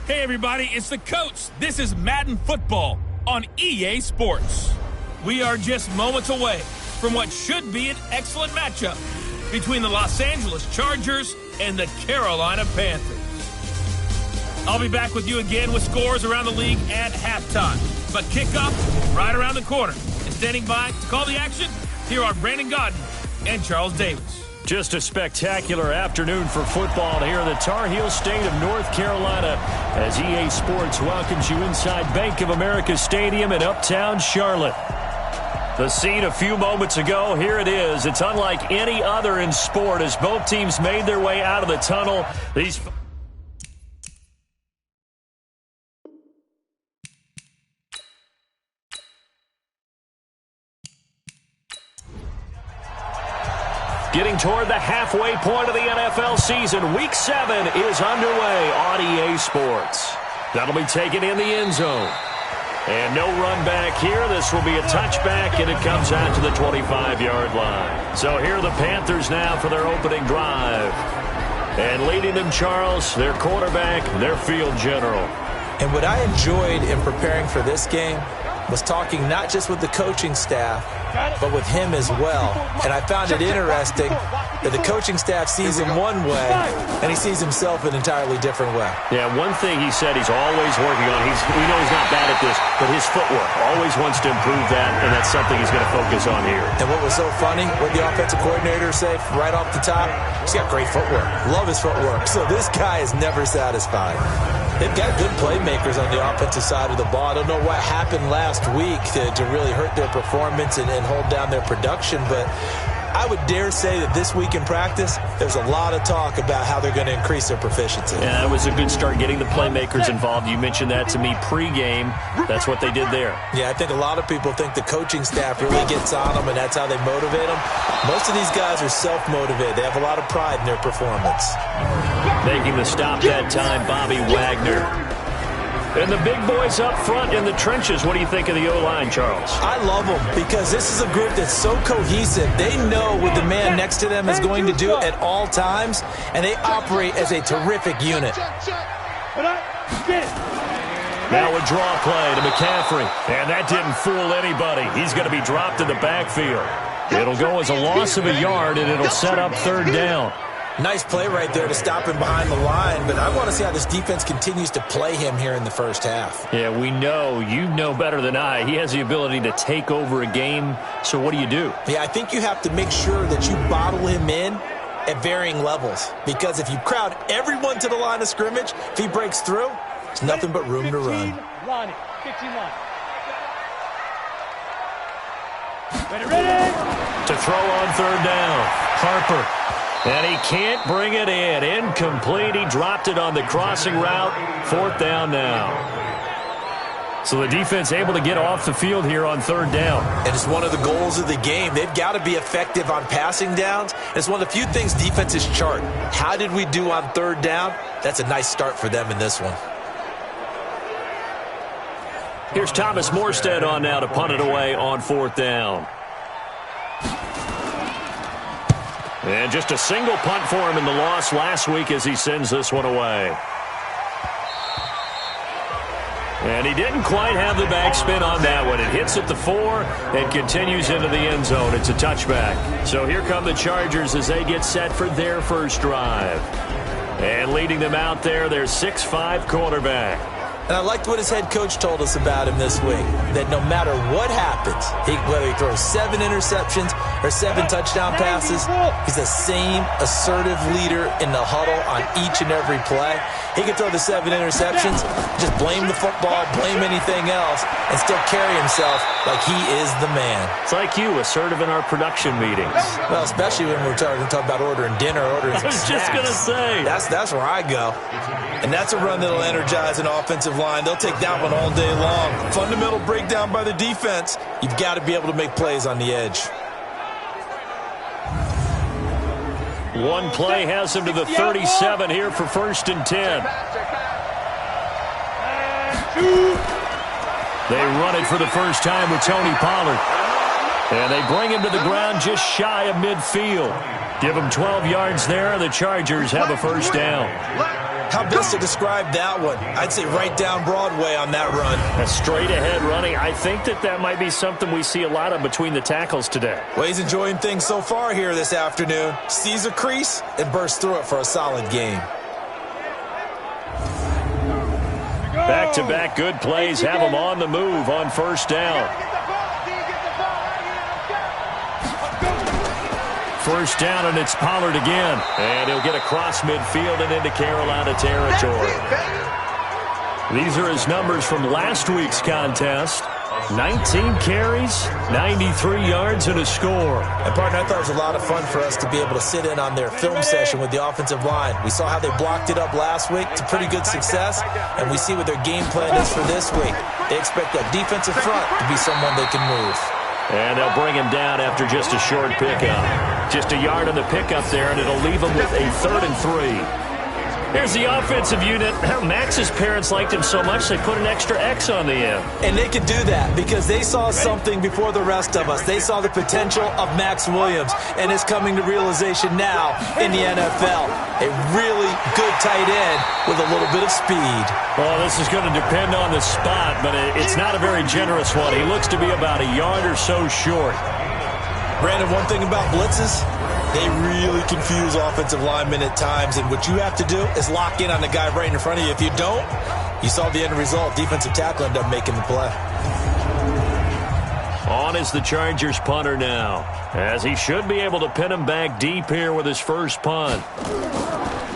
Hey everybody, it's the coach. This is Madden Football on EA Sports. We are just moments away from what should be an excellent matchup between the Los Angeles Chargers and the Carolina Panthers. I'll be back with you again with scores around the league at halftime. But kickoff right around the corner. And standing by to call the action, here are Brandon Godden and Charles Davis. Just a spectacular afternoon for football here in the Tar Heel state of North Carolina as EA Sports welcomes you inside Bank of America Stadium in Uptown Charlotte. The scene a few moments ago, here it is. It's unlike any other in sport as both teams made their way out of the tunnel. Getting toward the halfway point of the NFL season, Week 7 is underway on EA Sports. That'll be taken in the end zone. And no run back here. This will be a touchback, and it comes out to the 25-yard line. So here are the Panthers now for their opening drive. And leading them, Charles, their quarterback, their field general. And what I enjoyed in preparing for this game was talking not just with the coaching staff, but with him as well. And I found it interesting that the coaching staff sees him one way, and he sees himself an entirely different way. Yeah, one thing he said he's always working on, we know he's not bad at this, but his footwork, always wants to improve that, and that's something he's going to focus on here. And what was so funny, what the offensive coordinator say right off the top, he's got great footwork. Love his footwork. So this guy is never satisfied. They've got good playmakers on the offensive side of the ball. I don't know what happened last week to really hurt their performance and hold down their production, but I would dare say that this week in practice, there's a lot of talk about how they're going to increase their proficiency. Yeah, that was a good start getting the playmakers involved. You mentioned that to me pregame. That's what they did there. Yeah, I think a lot of people think the coaching staff really gets on them, and that's how they motivate them. Most of these guys are self-motivated. They have a lot of pride in their performance. Making the stop that time, Bobby Wagner. And the big boys up front in the trenches. What do you think of the O-line, Charles? I love them because this is a group that's so cohesive. They know what the man next to them is going to do at all times, and they operate as a terrific unit. Now a draw play to McCaffrey. And that didn't fool anybody. He's going to be dropped in the backfield. It'll go as a loss of a yard, and it'll set up third down. Nice play right there to stop him behind the line, but I want to see how this defense continues to play him here in the first half. Yeah, we know. You know better than I. He has the ability to take over a game, so what do you do? Yeah, I think you have to make sure that you bottle him in at varying levels, because if you crowd everyone to the line of scrimmage, if he breaks through, there's nothing but room to run. To throw on third down, Harper. And he can't bring it in. Incomplete. He dropped it on the crossing route. Fourth down now. So the defense able to get off the field here on third down. And it's one of the goals of the game. They've got to be effective on passing downs. It's one of the few things defenses chart. How did we do on third down? That's a nice start for them in this one. Here's Thomas Morstead on now to punt it away on fourth down. And just a single punt for him in the loss last week as he sends this one away. And he didn't quite have the backspin on that one. It hits at the 4 and continues into the end zone. It's a touchback. So here come the Chargers as they get set for their first drive. And leading them out there, their 6'5" quarterback. And I liked what his head coach told us about him this week, that no matter what happens, whether he throws 7 interceptions or 7 touchdown passes, he's the same assertive leader in the huddle on each and every play. He can throw the 7 interceptions, just blame the football, blame anything else, and still carry himself like he is the man. It's like you, assertive in our production meetings. Well, especially when we're talking about ordering dinner, ordering I was just going to say. That's where I go. And that's a run that'll energize an offensive line. They'll take that one all day long. Fundamental breakdown by the defense. You've got to be able to make plays on the edge. One play has him to the 37 here for 1st and 10. They run it for the first time with Tony Pollard. And they bring him to the ground just shy of midfield. Give him 12 yards there, and the Chargers have a first down. How best to describe that one? I'd say right down Broadway on that run. A straight-ahead running. I think that might be something we see a lot of between the tackles today. Well, he's enjoying things so far here this afternoon. Sees a crease and bursts through it for a solid game. Back-to-back good plays have him on the move on first down. First down, and it's Pollard again. And he'll get across midfield and into Carolina territory. These are his numbers from last week's contest. 19 carries, 93 yards, and a score. And, partner, I thought it was a lot of fun for us to be able to sit in on their film session with the offensive line. We saw how they blocked it up last week to pretty good success, and we see what their game plan is for this week. They expect that defensive front to be someone they can move. And they'll bring him down after just a short pickup. Just a yard on the pickup there, and it'll leave him with a 3rd and 3. Here's the offensive unit. Max's parents liked him so much they put an extra X on the end. And they could do that because they saw something before the rest of us. They saw the potential of Max Williams, and it's coming to realization now in the NFL. A really good tight end with a little bit of speed. Well, this is going to depend on the spot, but it's not a very generous one. He looks to be about a yard or so short. Brandon, one thing about blitzes, they really confuse offensive linemen at times, and what you have to do is lock in on the guy right in front of you. If you don't, you saw the end result. Defensive tackle ended up making the play. On is the Chargers punter now, as he should be able to pin him back deep here with his first punt.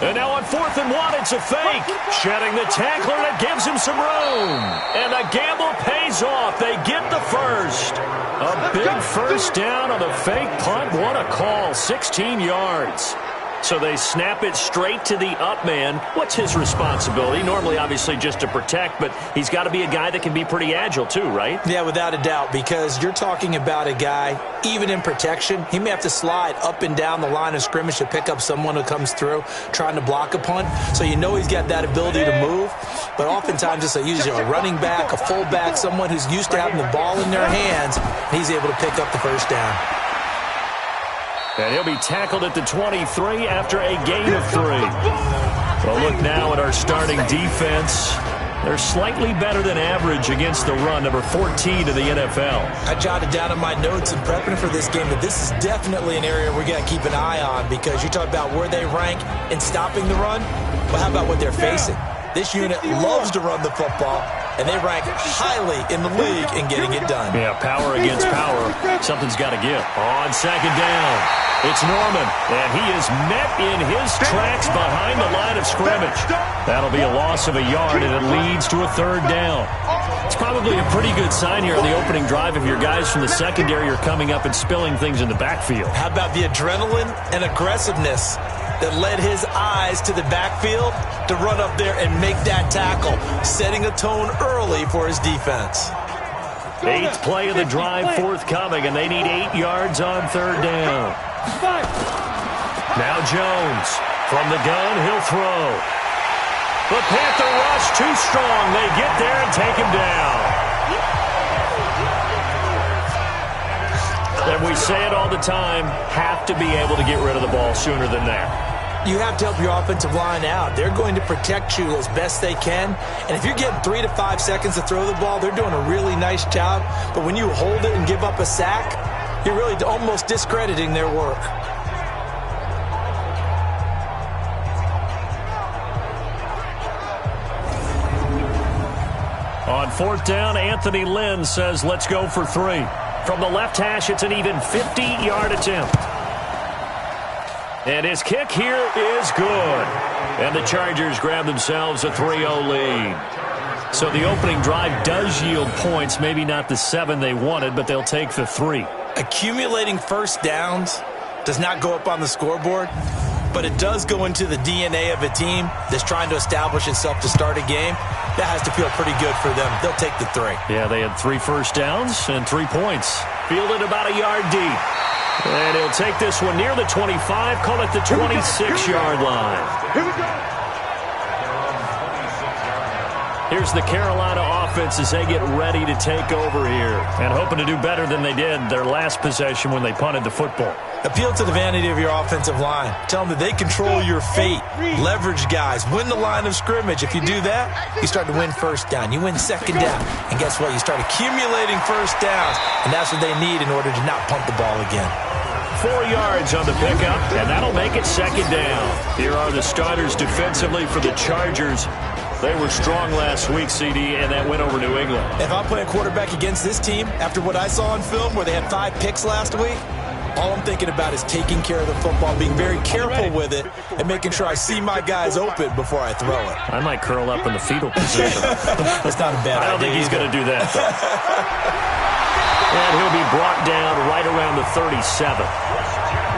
And now on 4th and 1, it's a fake. Shedding the tackler, that gives him some room. And the gamble pays off. They get the first. A big first down on the fake punt. What a call. 16 yards. So they snap it straight to the up man. What's his responsibility? Normally, obviously, just to protect, but he's got to be a guy that can be pretty agile too, right? Yeah, without a doubt, because you're talking about a guy, even in protection, he may have to slide up and down the line of scrimmage to pick up someone who comes through trying to block a punt. So you know he's got that ability to move, but oftentimes it's usually a running back, a fullback, someone who's used to having the ball in their hands, and he's able to pick up the first down. And he'll be tackled at the 23 after a gain of 3. Well, look now at our starting defense. They're slightly better than average against the run, number 14 in the NFL. I jotted down in my notes in prepping for this game that this is definitely an area we're going to keep an eye on, because you talk about where they rank in stopping the run. Well, how about what they're facing? This unit loves to run the football, and they rank highly in the league in getting it done. Yeah, power against power. Something's got to give. On second down, it's Norman, and he is met in his tracks behind the line of scrimmage. That'll be a loss of a yard, and it leads to a 3rd down. It's probably a pretty good sign here on the opening drive if your guys from the secondary are coming up and spilling things in the backfield. How about the adrenaline and aggressiveness that led his eyes to the backfield to run up there and make that tackle, setting a tone early for his defense. 8th play of the drive forthcoming, and they need 8 yards on 3rd down. Now Jones. From the gun, he'll throw. The Panther rush too strong. They get there and take him down. And we say it all the time, have to be able to get rid of the ball sooner than that. You have to help your offensive line out. They're going to protect you as best they can. And if you're getting 3 to 5 seconds to throw the ball, they're doing a really nice job. But when you hold it and give up a sack, you're really almost discrediting their work. On 4th down, Anthony Lynn says, let's go for 3. From the left hash, it's an even 50-yard attempt. And his kick here is good. And the Chargers grab themselves a 3-0 lead. So the opening drive does yield points, maybe not the 7 they wanted, but they'll take the 3. Accumulating first downs does not go up on the scoreboard, but it does go into the DNA of a team that's trying to establish itself to start a game. That has to feel pretty good for them. They'll take the 3. Yeah, they had 3 first downs and 3 points. Fielded about a yard deep. And he'll take this one near the 25, call it the 26-yard line. Here we go. Here's the Carolina offense as they get ready to take over here. And hoping to do better than they did their last possession when they punted the football. Appeal to the vanity of your offensive line. Tell them that they control your fate. Leverage guys. Win the line of scrimmage. If you do that, you start to win first down. You win second down. And guess what? You start accumulating first downs. And that's what they need in order to not punt the ball again. 4 yards on the pickup, and that'll make it second down. Here are the starters defensively for the Chargers. They were strong last week, CD, and that went over New England. If I'm playing quarterback against this team, after what I saw on film where they had 5 picks last week, all I'm thinking about is taking care of the football, being very careful with it, and making sure I see my guys open before I throw it. I might curl up in the fetal position. That's not a bad idea. I don't think he's going to do that, though. And he'll be brought down right around the 37.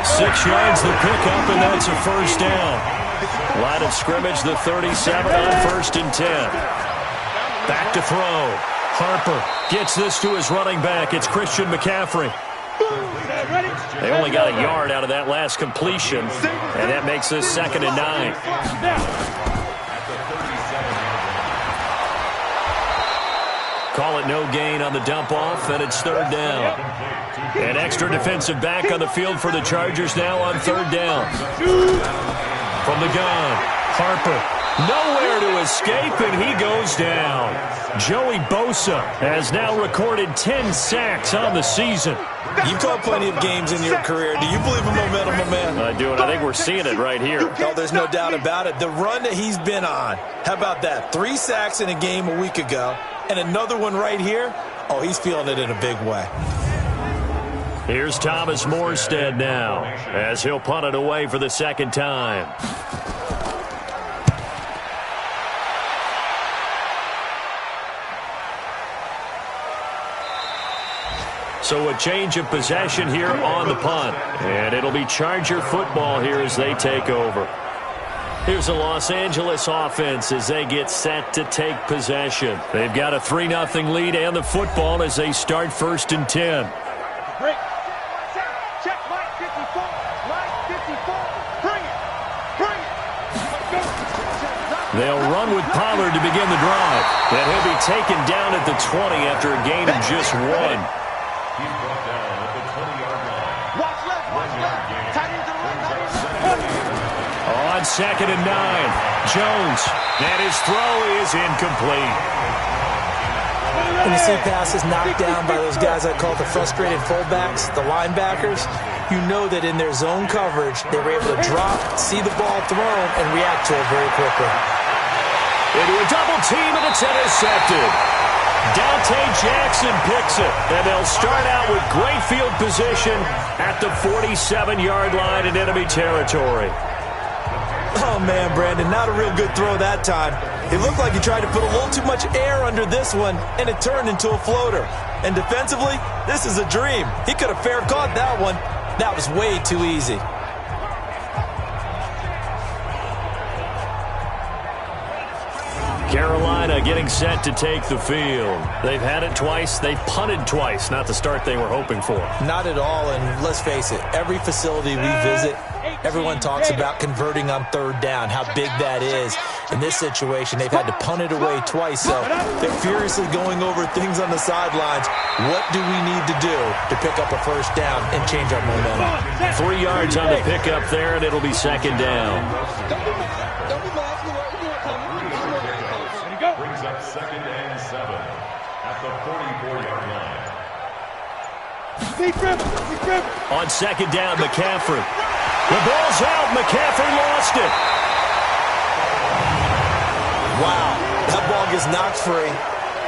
6 yards the pickup, and that's a first down. Line of scrimmage, the 37 on 1st and 10. Back to throw. Harper gets this to his running back. It's Christian McCaffrey. They only got a yard out of that last completion, and that makes this 2nd and 9. Call it no gain on the dump off, and it's 3rd down. An extra defensive back on the field for the Chargers now on 3rd down. From the gun, Harper, nowhere to escape, and he goes down. Joey Bosa has now recorded 10 sacks on the season. You've called plenty of games in your career. Do you believe in momentum, my man? I do, and I think we're seeing it right here. Oh, there's no doubt about it. The run that he's been on, how about that? 3 sacks in a game a week ago, and another one right here. Oh, he's feeling it in a big way. Here's Thomas Morstead now, as he'll punt it away for the 2nd time. So a change of possession here on the punt. And it'll be Charger football here as they take over. Here's the Los Angeles offense as they get set to take possession. They've got a 3-0 lead and the football as they start 1st and 10. They'll run with Pollard to begin the drive. And he'll be taken down at the 20 after a gain of just 1. On 2nd and 9, Jones, and his throw is incomplete. When you see passes knocked down by those guys I call the frustrated fullbacks, the linebackers, you know that in their zone coverage, they were able to drop, see the ball thrown, and react to it very quickly. Into a double team, and it's intercepted. Dante Jackson picks it, and they'll start out with great field position at the 47-yard line in enemy territory. Oh, man, Brandon, not a real good throw that time. It looked like he tried to put a little too much air under this one, and it turned into a floater. And defensively, this is a dream. He could have fair caught that one. That was way too easy. Carolina getting set to take the field. They've had it twice. They've punted twice. Not the start they were hoping for. Not at all, and let's face it, every facility we visit, everyone talks about converting on 3rd down, how big that is. In this situation, they've had to punt it away twice, so they're furiously going over things on the sidelines. What do we need to do to pick up a 1st down and change our momentum? 3 yards on the pickup there, and it'll be 2nd down. Brings up 2nd and 7 at the 44-yard line. On 2nd down, McCaffrey. The ball's out. McCaffrey lost it. Wow, that ball gets knocked free,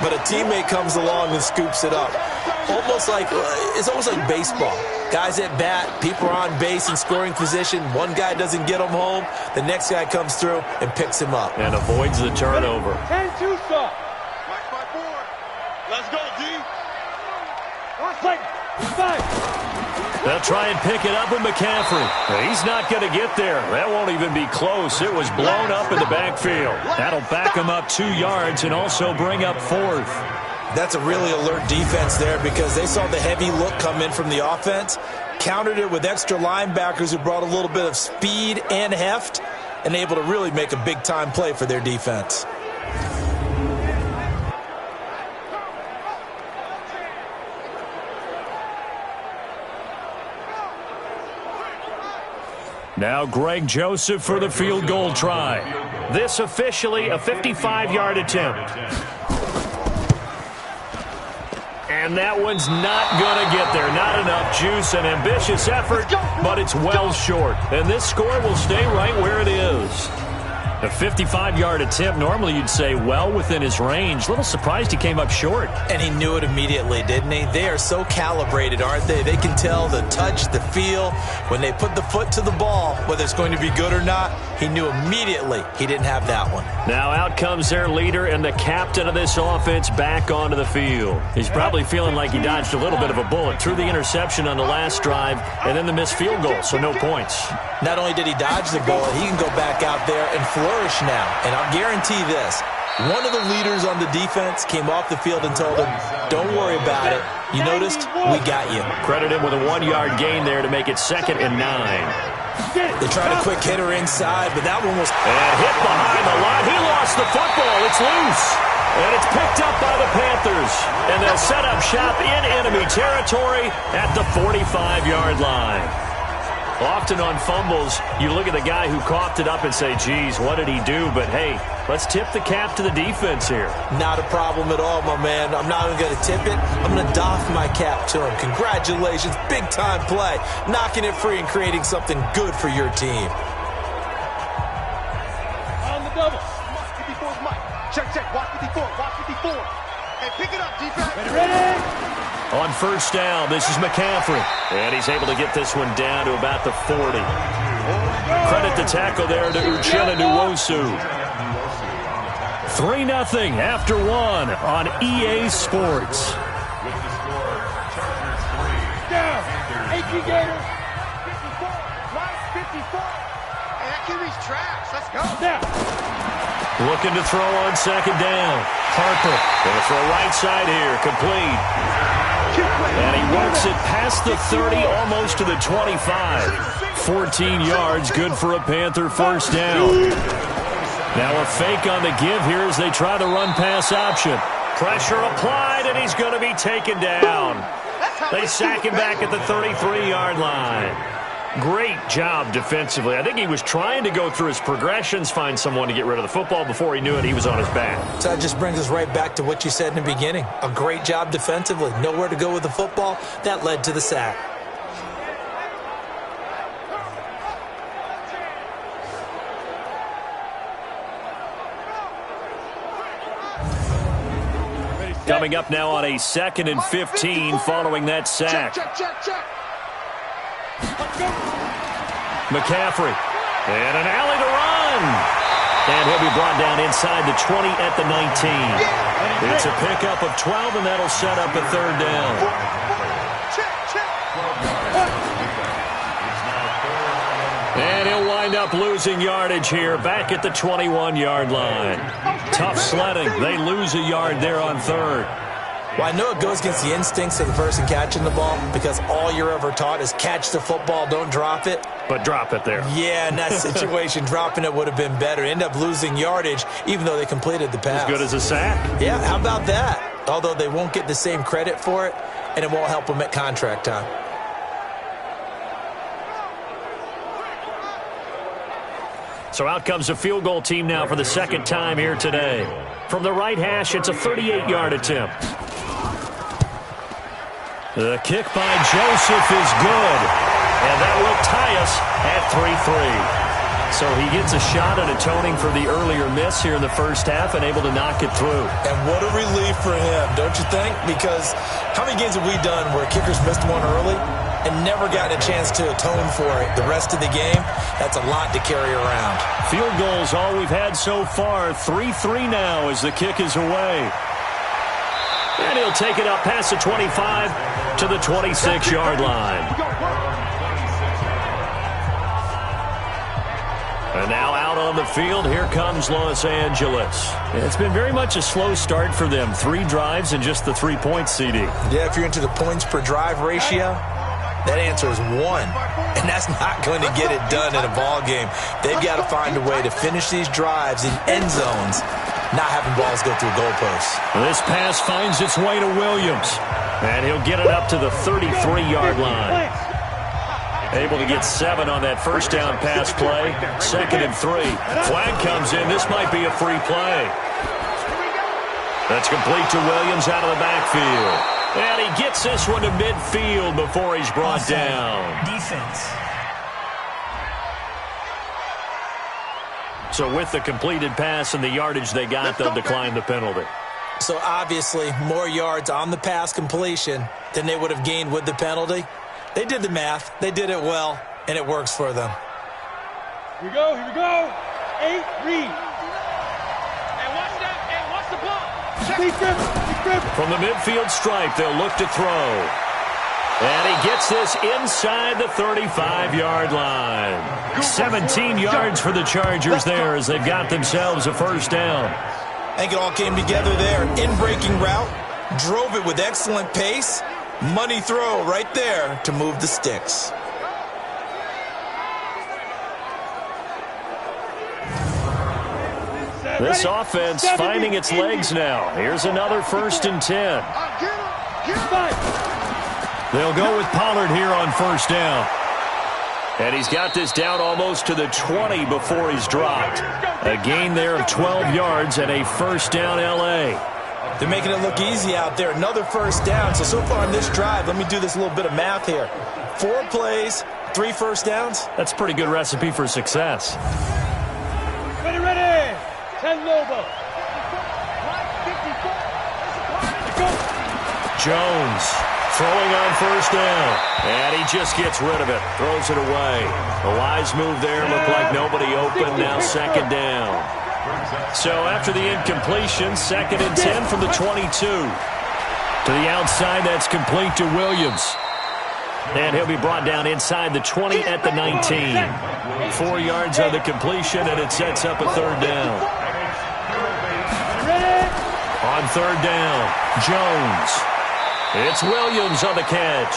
but a teammate comes along and scoops it up. It's almost like baseball. Guys at bat, people are on base in scoring position. One guy doesn't get him home. The next guy comes through and picks him up. And avoids the turnover. 10-2 stop. Let's go, D. 1 second. 5. They'll try and pick it up with McCaffrey. He's not going to get there. That won't even be close. It was blown up in the backfield. That'll back him up 2 yards and also bring up 4th. That's a really alert defense there because they saw the heavy look come in from the offense, countered it with extra linebackers who brought a little bit of speed and heft, and able to really make a big-time play for their defense. Now Greg Joseph for the field goal try. This officially a 55-yard attempt. And that one's not going to get there. Not enough juice, an ambitious effort, but it's well short. And this score will stay right where it is. A 55-yard attempt, normally you'd say well within his range. A little surprised he came up short. And he knew it immediately, didn't he? They are so calibrated, aren't they? They can tell the touch, the feel. When they put the foot to the ball, whether it's going to be good or not, he knew immediately he didn't have that one. Now out comes their leader and the captain of this offense back onto the field. He's probably feeling like he dodged a little bit of a bullet. Threw the interception on the last drive and then the missed field goal, so no points. Not only did he dodge the bullet, he can go back out there and flourish now. And I'll guarantee this, one of the leaders on the defense came off the field and told him, don't worry about it. You noticed? We got you. Credit him with a 1-yard gain there to make it 2nd and 9. They tried a quick hitter inside, but that one was... And hit behind the line. He lost the football. It's loose. And it's picked up by the Panthers. And they'll set up shop in enemy territory at the 45-yard line. Often on fumbles, you look at the guy who coughed it up and say, geez, what did he do? But, hey, let's tip the cap to the defense here. Not a problem at all, my man. I'm not even going to tip it. I'm going to doff my cap to him. Congratulations. Big-time play. Knocking it free and creating something good for your team. On the double. Mike, 54 is Mike. Check, check. Watch 54. Watch 54. Hey, pick it up, defense. Ready? On first down, this is McCaffrey. And he's able to get this one down to about the 40. Credit the tackle there to Uchenna Nwosu. 3-0 after 1 on EA Sports. Down. 18 Gators. 54. Mike, 54. Hey, that QB's trash. Let's go. Now. Looking to throw on 2nd down. Harper going to throw right side here. Complete. And he works it past the 30, almost to the 25. 14 yards, good for a Panther first down. Now a fake on the give here as they try the run-pass option. Pressure applied, and he's going to be taken down. They sack him back at the 33-yard line. Great job defensively. I think he was trying to go through his progressions, find someone to get rid of the football. Before he knew it, he was on his back. So that just brings us right back to what you said in the beginning. A great job defensively. Nowhere to go with the football. That led to the sack. Coming up now on a 2nd and 15 following that sack. Check. McCaffrey. And an alley to run. And he'll be brought down inside the 20 at the 19. It's a pickup of 12, and that'll set up a 3rd down. And he'll wind up losing yardage here back at the 21-yard line. Tough sledding. They lose a yard there on 3rd. Well, I know it goes against the instincts of the person catching the ball because all you're ever taught is catch the football, don't drop it. But drop it there. Yeah, in that situation, dropping it would have been better. End up losing yardage, even though they completed the pass. As good as a sack. Yeah, how about that? Although they won't get the same credit for it, and it won't help them at contract time. So out comes the field goal team now for the 2nd time here today. From the right hash, it's a 38-yard attempt. The kick by Joseph is good. And that will tie us at 3-3. So he gets a shot at atoning for the earlier miss here in the first half and able to knock it through. And what a relief for him, don't you think? Because how many games have we done where kickers missed one early and never got a chance to atone for it the rest of the game? That's a lot to carry around. Field goals all we've had so far. 3-3 now as the kick is away. And he'll take it up past the 25 to the 26-yard line. And now out on the field, here comes Los Angeles. It's been very much a slow start for them. 3 drives and just the 3 points, CD. Yeah, if you're into the points per drive ratio, that answer is 1. And that's not going to get it done in a ball game. They've got to find a way to finish these drives in end zones, not having balls go through goalposts. This pass finds its way to Williams. And he'll get it up to the 33-yard line. Able to get 7 on that first down pass play. 2nd and 3. Flag comes in. This might be a free play. That's complete to Williams out of the backfield. And he gets this one to midfield before he's brought down. Defense. So with the completed pass and the yardage they got, they'll decline the penalty. So obviously more yards on the pass completion than they would have gained with the penalty. They did the math. They did it well, and it works for them. Here we go. 8, read. And watch the ball. From the midfield stripe, they'll look to throw. And he gets this inside the 35-yard line. 17 yards for the Chargers there as they've got themselves a first down. I think it all came together there. In-breaking route, drove it with excellent pace. Money throw right there to move the sticks. This offense finding its legs now. Here's another 1st and 10. They'll go with Pollard here on first down. And he's got this down almost to the 20 before he's dropped. A gain there of 12 yards and a first down L.A. They're making it look easy out there. Another first down. So far in this drive, let me do this little bit of math here. 4 plays, 3 first downs. That's a pretty good recipe for success. Ready. 10 Lobo. Jones throwing on first down. And he just gets rid of it. Throws it away. A wise move there. Looked like nobody open. Now 2nd down. So after the incompletion, 2nd and 10 from the 22. To the outside, that's complete to Williams. And he'll be brought down inside the 20 at the 19. 4 yards on the completion, and it sets up a 3rd down. On 3rd down, Jones. It's Williams on the catch.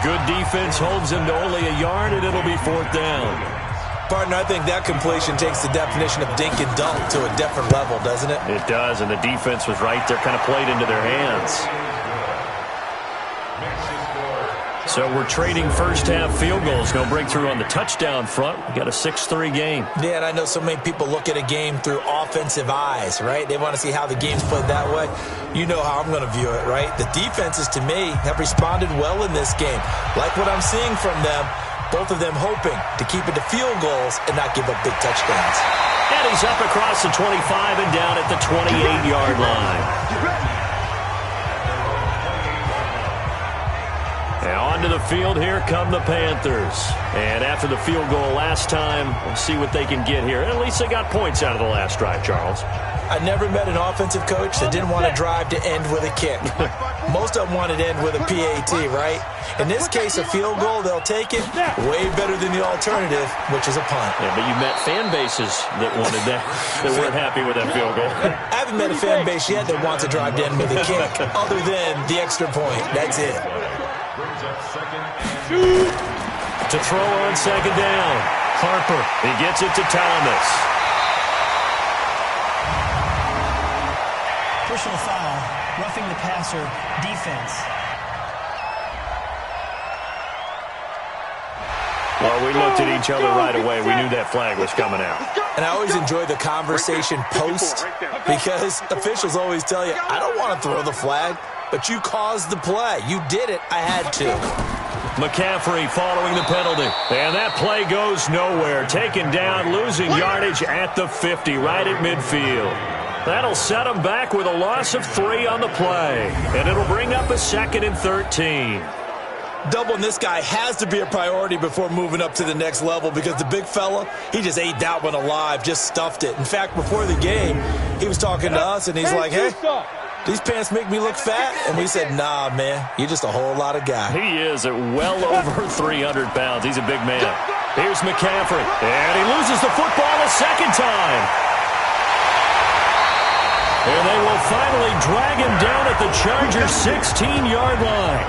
Good defense holds him to only a yard, and it'll be 4th down. Partner, I think that completion takes the definition of dink and dunk to a different level, doesn't it? It does, and the defense was right there, kind of played into their hands. So we're trading first-half field goals. No breakthrough on the touchdown front. We got a 6-3 game. Yeah, and I know so many people look at a game through offensive eyes, right? They want to see how the game's played that way. You know how I'm going to view it, right? The defenses, to me, have responded well in this game. Like what I'm seeing from them, both of them hoping to keep it to field goals and not give up big touchdowns. And he's up across the 25 and down at the 28-yard line. Now onto the field, here come the Panthers. And after the field goal last time, we'll see what they can get here. At least they got points out of the last drive, Charles. I never met an offensive coach that didn't want to drive to end with a kick. Most of them wanted to end with a PAT, right? In this case, a field goal, they'll take it. Way better than the alternative, which is a punt. Yeah, but you met fan bases that wanted that, that weren't happy with that field goal. I haven't met a fan base yet that wants to drive to end with a kick, other than the extra point. That's it. To throw on 2nd down. Harper, he gets it to Thomas. Personal foul, roughing the passer, defense. Well, we looked at each other right away. We knew that flag was coming out. And I always enjoy the conversation post because officials always tell you, I don't want to throw the flag, but you caused the play. You did it. I had to. McCaffrey following the penalty. And that play goes nowhere. Taken down, losing yardage at the 50, right at midfield. That'll set them back with a loss of 3 on the play. And it'll bring up a 2nd and 13. Doubling this guy has to be a priority before moving up to the next level because the big fella, he just ate that one alive, just stuffed it. In fact, before the game, he was talking to us, and he's like, hey, these pants make me look fat? And we said, nah, man, you're just a whole lot of guy. He is at well over 300 pounds. He's a big man. Here's McCaffrey, and he loses the football a 2nd time. And they will finally drag him down at the Chargers' 16-yard line.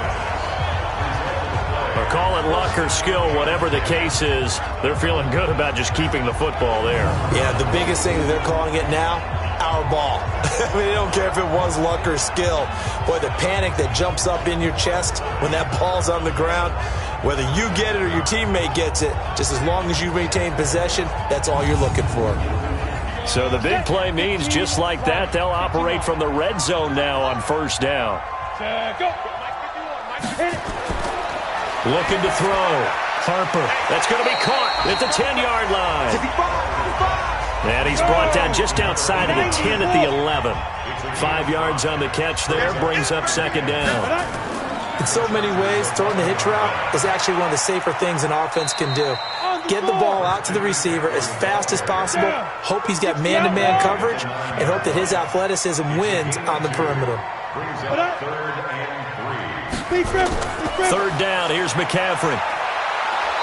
Or call it luck or skill, whatever the case is, they're feeling good about just keeping the football there. Yeah, the biggest thing that they're calling it now, our power ball. I mean, I don't care if it was luck or skill. Boy, the panic that jumps up in your chest when that ball's on the ground, whether you get it or your teammate gets it, just as long as you maintain possession, that's all you're looking for. So the big play means just like that, they'll operate from the red zone now on first down. Looking to throw. Harper. That's going to be caught at the 10-yard line. And he's brought down just outside of the 10 at the 11. 5 yards on the catch there, brings up second down. In so many ways, throwing the hitch route is actually one of the safer things an offense can do. Get the ball out to the receiver as fast as possible, hope he's got man-to-man coverage, and hope that his athleticism wins on the perimeter. Third down, here's McCaffrey.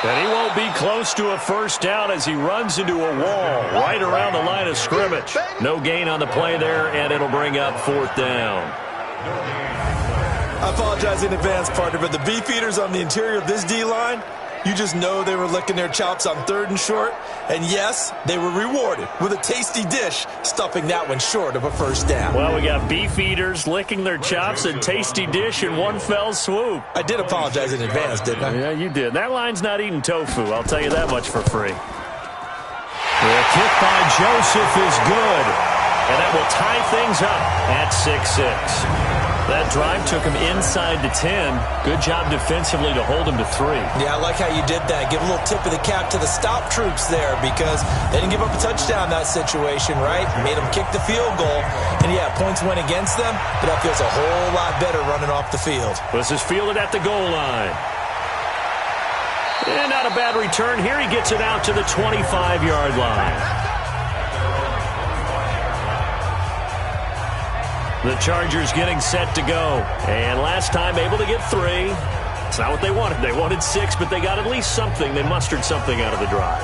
And he won't be close to a first down as he runs into a wall right around the line of scrimmage. No gain on the play there, and it'll bring up fourth down. I apologize in advance, partner, but the beefeaters on the interior of this D-line, you just know they were licking their chops on 3rd and short. And yes, they were rewarded with a tasty dish, stuffing that one short of a first down. Well, we got beef eaters licking their chops and tasty dish in one fell swoop. I did apologize in advance, didn't I? Yeah, you did. That line's not eating tofu, I'll tell you that much for free. The kick by Joseph is good. And that will tie things up at 6-6. That drive took him inside the 10. Good job defensively to hold him to 3. Yeah, I like how you did that. Give a little tip of the cap to the stop troops there because they didn't give up a touchdown in that situation, right? Made them kick the field goal. And, yeah, points went against them, but that feels a whole lot better running off the field. This is fielded at the goal line. And not a bad return here. He gets it out to the 25-yard line. The Chargers getting set to go. And last time able to get 3. It's not what they wanted. They wanted 6, but they got at least something. They mustered something out of the drive.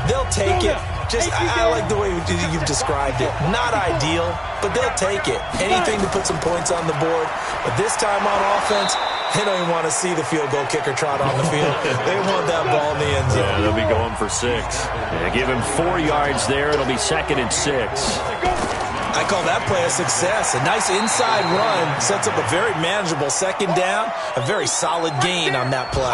They'll take it. I like the way you've described it. Not ideal, but they'll take it. Anything to put some points on the board. But this time on offense, they don't even want to see the field goal kicker trot on the field. They want that ball in the end zone. Yeah, they'll be going for 6. Yeah, give him 4 yards there. It'll be 2nd and 6. I call that play a success. A nice inside run sets up a very manageable second down. A very solid gain on that play.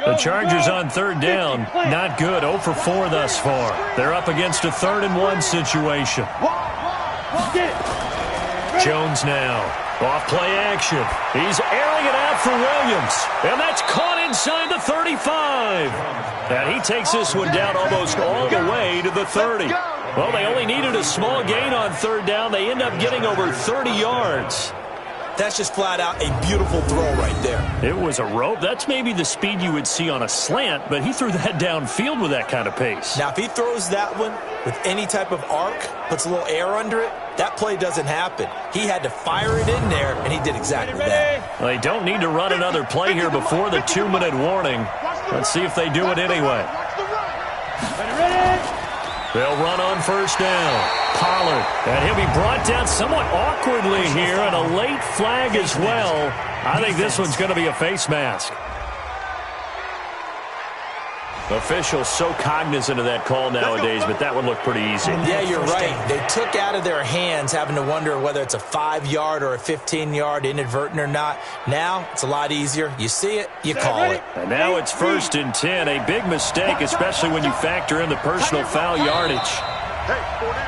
The Chargers on 3rd down. Not good. 0 for 4 thus far. They're up against a 3rd and 1 situation. Jones now. Off play action. He's airing it out for Williams. And that's caught inside the 35. And he takes this one down almost all the way to the 30. Well, they only needed a small gain on 3rd down. They end up getting over 30 yards. That's just flat out a beautiful throw right there. It was a rope. That's maybe the speed you would see on a slant, but he threw that downfield with that kind of pace. Now, if he throws that one with any type of arc, puts a little air under it, that play doesn't happen. He had to fire it in there, and he did exactly that. They don't need to run another play here before the 2-minute warning. Let's see if they do it anyway. They'll run on first down. Pollard, and he'll be brought down somewhat awkwardly here, and a late flag as well. I think this one's going to be a face mask. Officials so cognizant of that call nowadays, but that one looked pretty easy. Yeah, you're right. They took out of their hands having to wonder whether it's a 5-yard or a 15-yard inadvertent or not. Now, it's a lot easier. You see it, you call it. And now it's 1st and 10. A big mistake, especially when you factor in the personal foul yardage.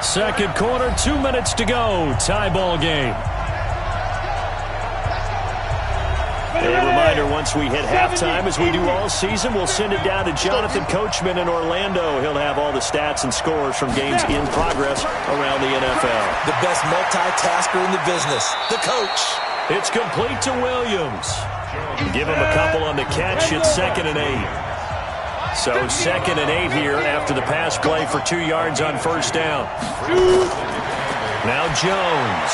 Second quarter, 2 minutes to go. Tie ball game. A reminder, once we hit halftime, as we do all season, we'll send it down to Jonathan Coachman in Orlando. He'll have all the stats and scores from games in progress around the NFL. The best multitasker in the business, the coach. It's complete to Williams. Give him a couple on the catch. It's 2nd and 8. So 2nd and 8 here after the pass play for 2 yards on first down. Now Jones.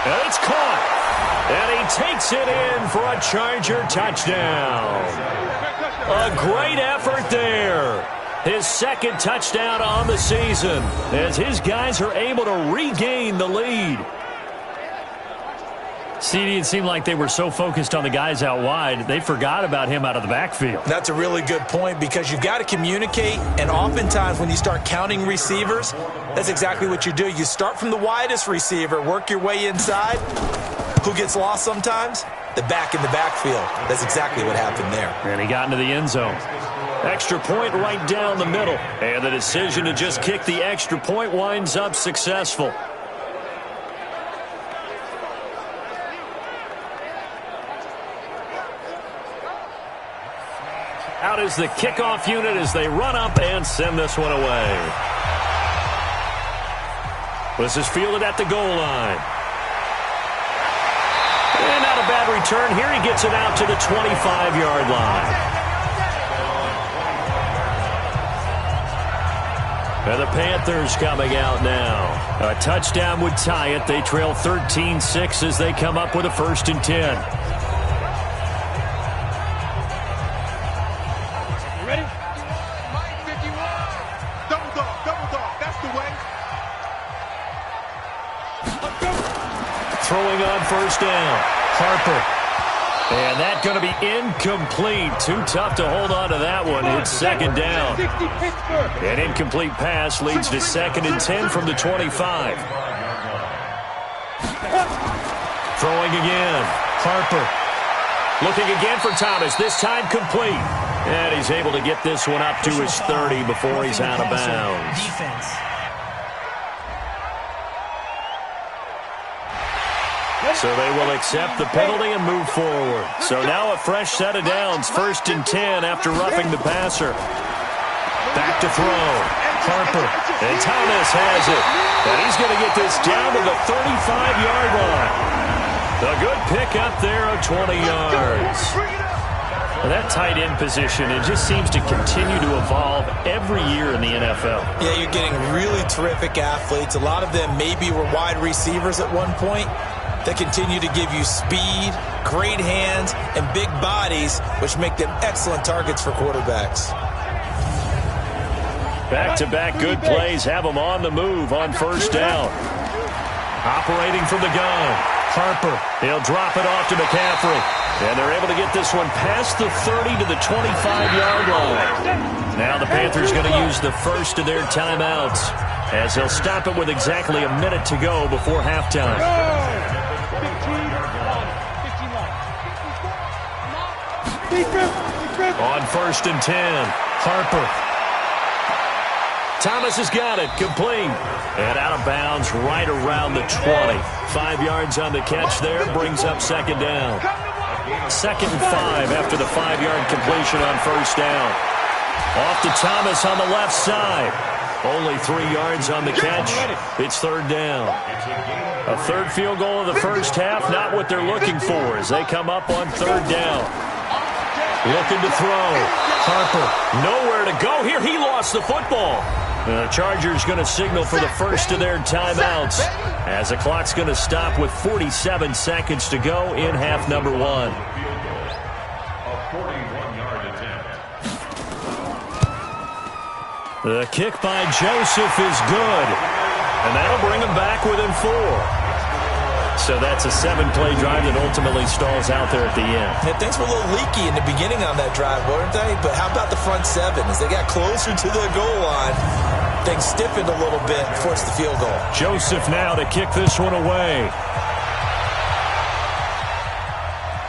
And it's caught. And he takes it in for a Charger touchdown. A great effort there. his second touchdown on the season, as his guys are able to regain the lead. CD, it seemed like they were so focused on the guys out wide, they forgot about him out of the backfield. That's a really good point, because you've got to communicate, and oftentimes when you start counting receivers, that's exactly what you do. You start from the widest receiver, work your way inside. Who gets lost sometimes? The back in the backfield. That's exactly what happened there. And he got into the end zone. Extra point right down the middle. And the decision to just kick the extra point winds up successful. Out is the kickoff unit as they run up and send this one away. This is fielded at the goal line. And not a bad return here. He gets it out to the 25-yard line. And the Panthers coming out now. A touchdown would tie it. They trail 13-6 as they come up with a 1st and 10. Throwing on 1st down. Harper. And that's going to be incomplete. Too tough to hold on to that one. It's 2nd down. An incomplete pass leads to 2nd and 10 from the 25. Throwing again. Harper. Looking again for Thomas. This time complete. And he's able to get this one up to his 30 before he's out of bounds. Defense. So they will accept the penalty and move forward. So now a fresh set of downs. 1st and 10 after roughing the passer. Back to throw. Harper. And Thomas has it. And he's going to get this down to the 35-yard line. A good pickup there of 20 yards. Well, that tight end position, it just seems to continue to evolve every year in the NFL. Yeah, you're getting really terrific athletes. A lot of them maybe were wide receivers at one point. They continue to give you speed, great hands, and big bodies, which make them excellent targets for quarterbacks. Back-to-back good plays have them on the move on 1st down. Operating from the gun. Harper. He'll drop it off to McCaffrey. And they're able to get this one past the 30 to the 25-yard line. Now the Panthers going to use the first of their timeouts, as they'll stop it with exactly a minute to go before halftime. On 1st and 10, Harper. Thomas has got it, complete. And out of bounds right around the 20. 5 yards on the catch there, brings up 2nd down. 2nd and 5 after the 5-yard completion on 1st down. Off to Thomas on the left side. Only 3 yards on the catch. It's 3rd down. A 3rd field goal in the first half, not what they're looking for as they come up on 3rd down. Looking to throw. Harper, nowhere to go here. He lost the football. The Chargers going to signal for the first of their timeouts, as the clock's going to stop with 47 seconds to go in half number 1. A 41-yard attempt. The kick by Joseph is good, and that'll bring him back within 4. So that's a 7-play drive that ultimately stalls out there at the end. Yeah, things were a little leaky in the beginning on that drive, weren't they? But how about the front 7? As they got closer to the goal line, things stiffened a little bit and forced the field goal. Joseph now to kick this one away.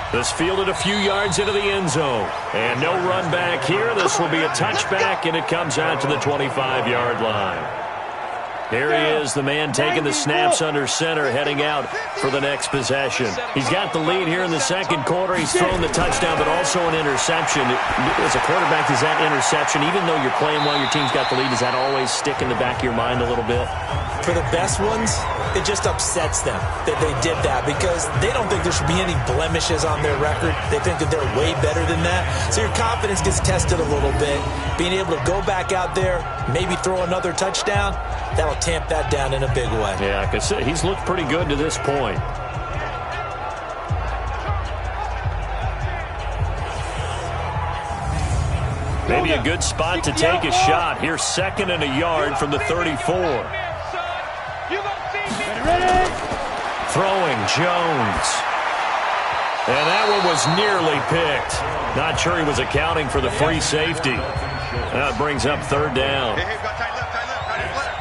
This fielded a few yards into the end zone. And no run back here. This will be a touchback, and it comes out to the 25-yard line. Here he is, the man taking the snaps under center, heading out for the next possession. He's got the lead here in the 2nd quarter. He's thrown the touchdown, but also an interception. As a quarterback, does that interception, even though you're playing while your team's got the lead, does that always stick in the back of your mind a little bit? For the best ones, it just upsets them that they did that, because they don't think there should be any blemishes on their record. They think that they're way better than that. So your confidence gets tested a little bit. Being able to go back out there, maybe throw another touchdown, that'll tamp that down in a big way. Yeah, because he's looked pretty good to this point. Maybe a good spot to take a shot. Here's 2nd and a yard from the 34. Throwing Jones. And that one was nearly picked. Not sure he was accounting for the free safety. That brings up 3rd down.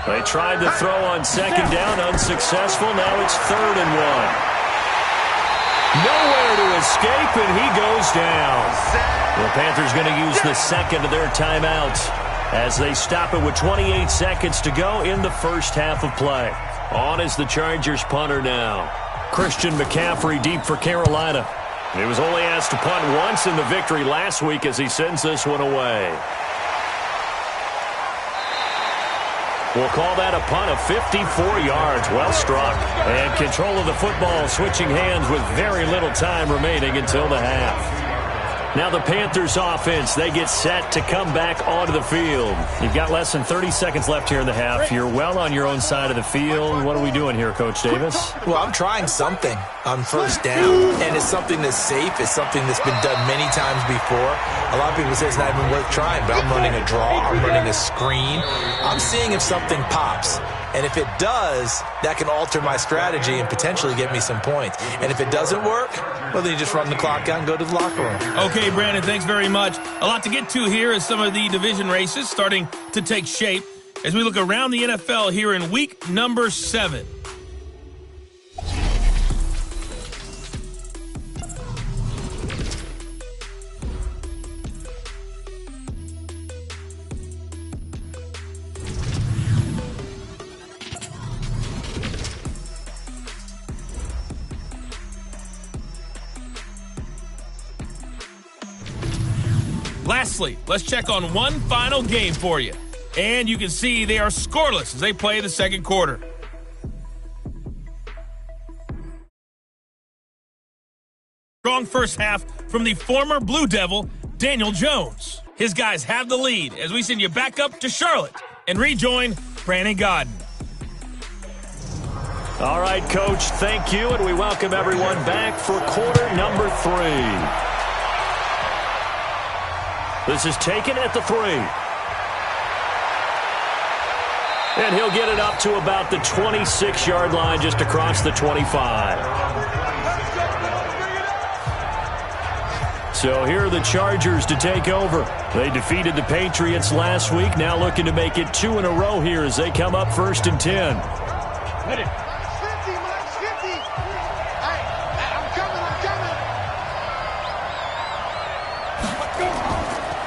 They tried to throw on 2nd down, unsuccessful. Now it's 3rd and 1. Nowhere to escape, and he goes down. The Panthers going to use the 2nd of their timeouts as they stop it with 28 seconds to go in the first half of play. On is the Chargers punter now. Christian McCaffrey deep for Carolina. He was only asked to punt once in the victory last week as he sends this one away. We'll call that a punt of 54 yards. Well struck. And control of the football switching hands with very little time remaining until the half. Now the Panthers offense, they get set to come back onto the field. You've got less than 30 seconds left here in the half. You're well on your own side of the field. What are we doing here, Coach Davis? Well, I'm trying something on first down, and it's something that's safe. It's something that's been done many times before. A lot of people say it's not even worth trying, but I'm running a draw. I'm running a screen. I'm seeing if something pops. And if it does, that can alter my strategy and potentially get me some points. And if it doesn't work, well, then you just run the clock out and go to the locker room. Okay, Brandon, thanks very much. A lot to get to here as some of the division races starting to take shape as we look around the NFL here in week number 7. Lastly, let's check on one final game for you. And you can see they are scoreless as they play the second quarter. Strong first half from the former Blue Devil, Daniel Jones. His guys have the lead as we send you back up to Charlotte and rejoin Brandon Godden. All right, Coach, thank you, and we welcome everyone back for quarter number 3. This is taken at the 3. And he'll get it up to about the 26-yard line just across the 25. So here are the Chargers to take over. They defeated the Patriots last week, now looking to make it 2 in a row here as they come up 1st and 10.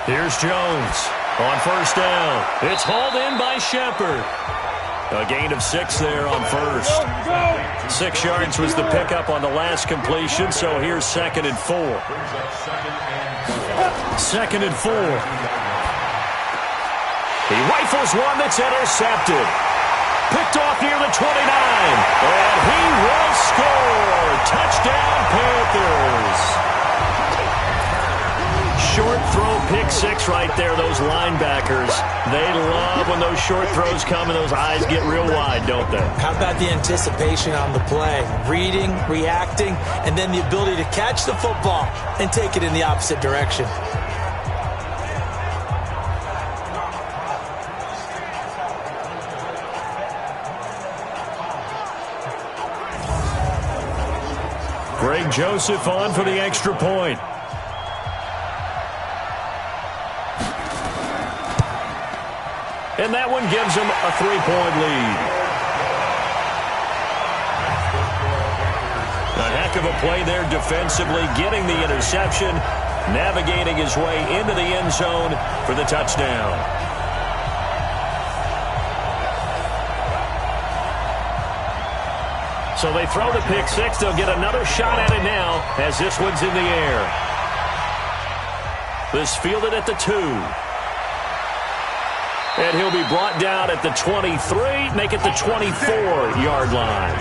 Here's Jones on first down. It's hauled in by Shepard. A gain of 6 there on first. 6 yards was the pickup on the last completion, so here's 2nd and 4. 2nd and 4. He rifles one that's intercepted. Picked off near the 29. And he will score. Touchdown, Panthers. Short throw, pick 6 right there. Those linebackers, they love when those short throws come and those eyes get real wide, don't they? How about the anticipation on the play? Reading, reacting, and then the ability to catch the football and take it in the opposite direction. Greg Joseph on for the extra point. And that one gives them a 3-point lead. A heck of a play there defensively, getting the interception, navigating his way into the end zone for the touchdown. So they throw the pick 6. They'll get another shot at it now as this one's in the air. This fielded at the 2. And he'll be brought down at the 23, make it the 24-yard line.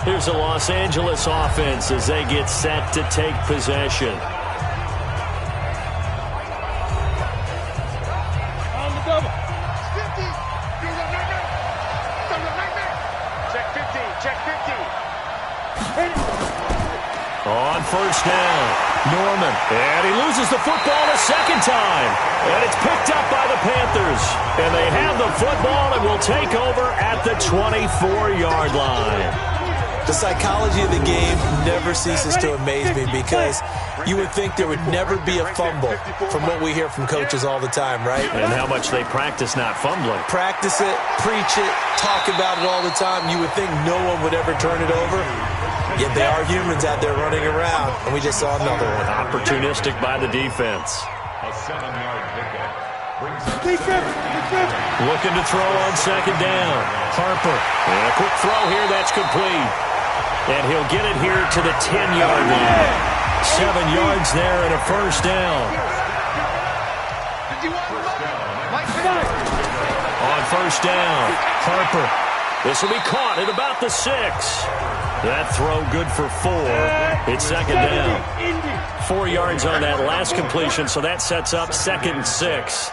Here's the Los Angeles offense as they get set to take possession. On the double. 50. Check 50. Check 50. On first down. Norman, and he loses the football a second time. And it's picked up by the Panthers. And they have the football and will take over at the 24-yard line. The psychology of the game never ceases to amaze me because you would think there would never be a fumble from what we hear from coaches all the time, right? And how much they practice not fumbling. Practice it, preach it, talk about it all the time. You would think no one would ever turn it over. Yet they are humans out there running around, and we just saw another one. Opportunistic by the defense. A 7-yard pickup. Looking to throw on second down. Harper. And a quick throw here. That's complete. And he'll get it here to the 10-yard line. 7 yards there and a first down. On first down, Harper. This will be caught at about the 6. That throw good for 4. It's second down. 4 yards on that last completion, so that sets up 2nd and 6.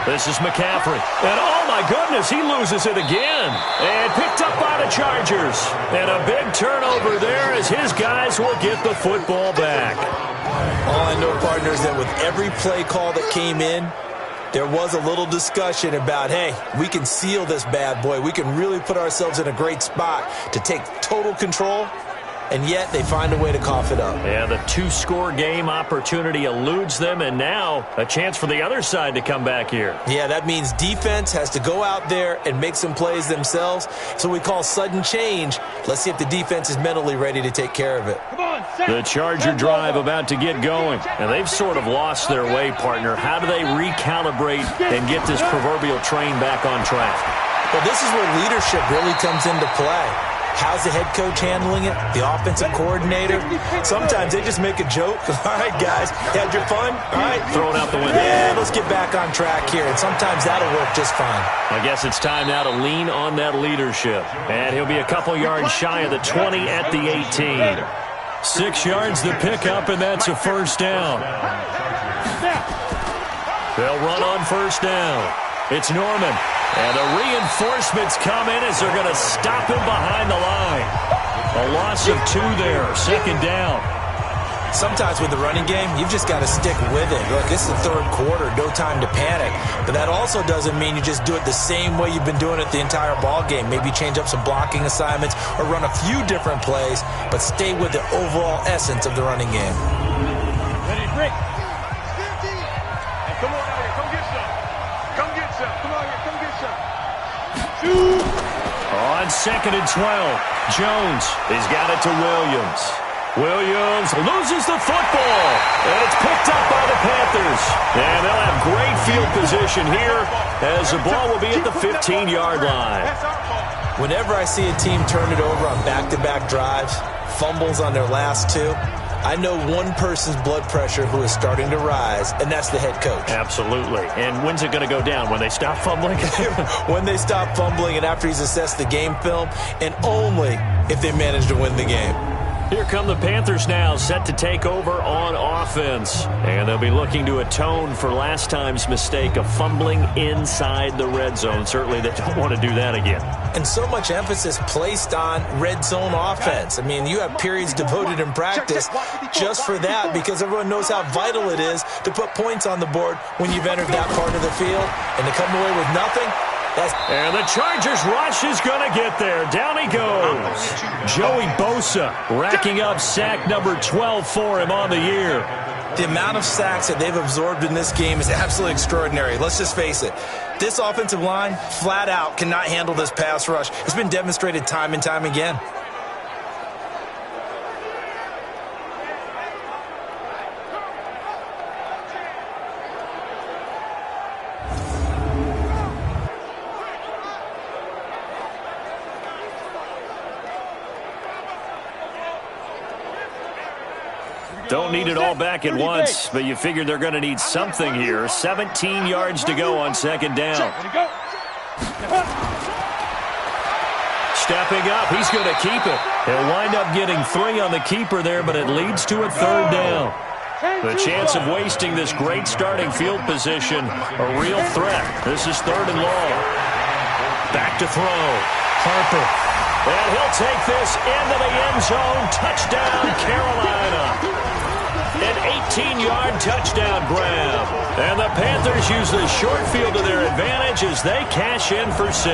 This is McCaffrey. And oh my goodness, he loses it again. And picked up by the Chargers. And a big turnover there as his guys will get the football back. All I know, partners, that with every play call that came in, there was a little discussion about, hey, we can seal this bad boy. We can really put ourselves in a great spot to take total control. And yet they find a way to cough it up. Yeah, the 2-score game opportunity eludes them, and now a chance for the other side to come back here. Yeah, that means defense has to go out there and make some plays themselves. So we call sudden change. Let's see if the defense is mentally ready to take care of it. The Charger drive about to get going, and they've sort of lost their way, partner. How do they recalibrate and get this proverbial train back on track? Well, this is where leadership really comes into play. How's the head coach handling it? The offensive coordinator? Sometimes they just make a joke. All right, guys, had your fun? All right. Throw it out the window. Yeah, let's get back on track here. And sometimes that'll work just fine. I guess it's time now to lean on that leadership. And he'll be a couple yards shy of the 20 at the 18. 6 yards to pick up, and that's a first down. They'll run on first down. It's Norman. And the reinforcements come in as they're going to stop him behind the line. A loss of 2 there, second down. Sometimes with the running game, you've just got to stick with it. Look, it's the third quarter, no time to panic. But that also doesn't mean you just do it the same way you've been doing it the entire ball game. Maybe change up some blocking assignments or run a few different plays, but stay with the overall essence of the running game. Ready, break. 50. Hey, come on out here. Come get some. Come get some. Come on here. Come get some. Shoot. On 2nd and 12, Jones has got it to Williams. Williams loses the football, and it's picked up by the Panthers. And they'll have great field position here as the ball will be at the 15-yard line. Whenever I see a team turn it over on back-to-back drives, fumbles on their last 2, I know one person's blood pressure who is starting to rise, and that's the head coach. Absolutely. And when's it going to go down? When they stop fumbling? When they stop fumbling and after he's assessed the game film, and only if they manage to win the game. Here come the Panthers now, set to take over on offense. And they'll be looking to atone for last time's mistake of fumbling inside the red zone. Certainly they don't want to do that again. And so much emphasis placed on red zone offense. I mean, you have periods devoted in practice just for that because everyone knows how vital it is to put points on the board when you've entered that part of the field. And to come away with nothing, and the Chargers rush is going to get there. Down he goes. Joey Bosa racking up sack number 12 for him on the year. The amount of sacks that they've absorbed in this game is absolutely extraordinary. Let's just face it. This offensive line, flat out, cannot handle this pass rush. It's been demonstrated time and time again. Don't need it all back at once, but you figure they're going to need something here. 17 yards to go on second down. Stepping up, he's going to keep it. He'll wind up getting 3 on the keeper there, but it leads to a third down. The chance of wasting this great starting field position, a real threat. This is 3rd and long. Back to throw. Harper. And he'll take this into the end zone. Touchdown, Carolina. An 18-yard touchdown grab. And the Panthers use the short field to their advantage as they cash in for 6.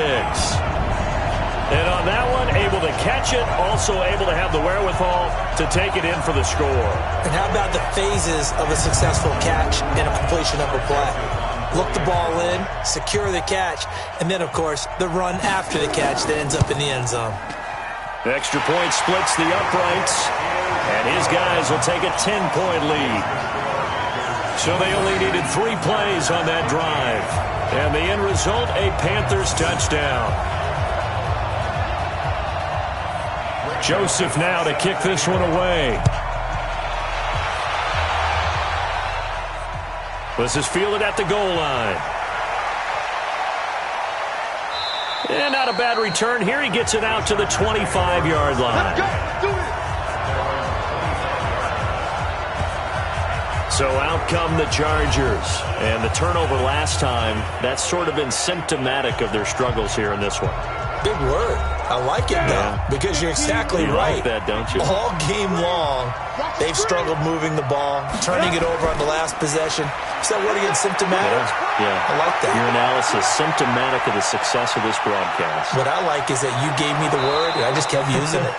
And on that one, able to catch it, also able to have the wherewithal to take it in for the score. And how about the phases of a successful catch and a completion of a play? Look the ball in, secure the catch, and then, of course, the run after the catch that ends up in the end zone. The extra point splits the uprights, and his guys will take a 10-point lead. So they only needed 3 plays on that drive. And the end result, a Panthers touchdown. Joseph now to kick this one away. This is fielded at the goal line. And not a bad return here. He gets it out to the 25-yard line. So out come the Chargers. And the turnover last time, that's sort of been symptomatic of their struggles here in this one. Big word. I like it, though, because you're exactly right. You like that, don't you? All game long, they've struggled moving the ball, turning it over on the last possession. Is that word again, symptomatic? Yeah. I like that. Your analysis, symptomatic of the success of this broadcast. What I like is that you gave me the word, and I just kept using it.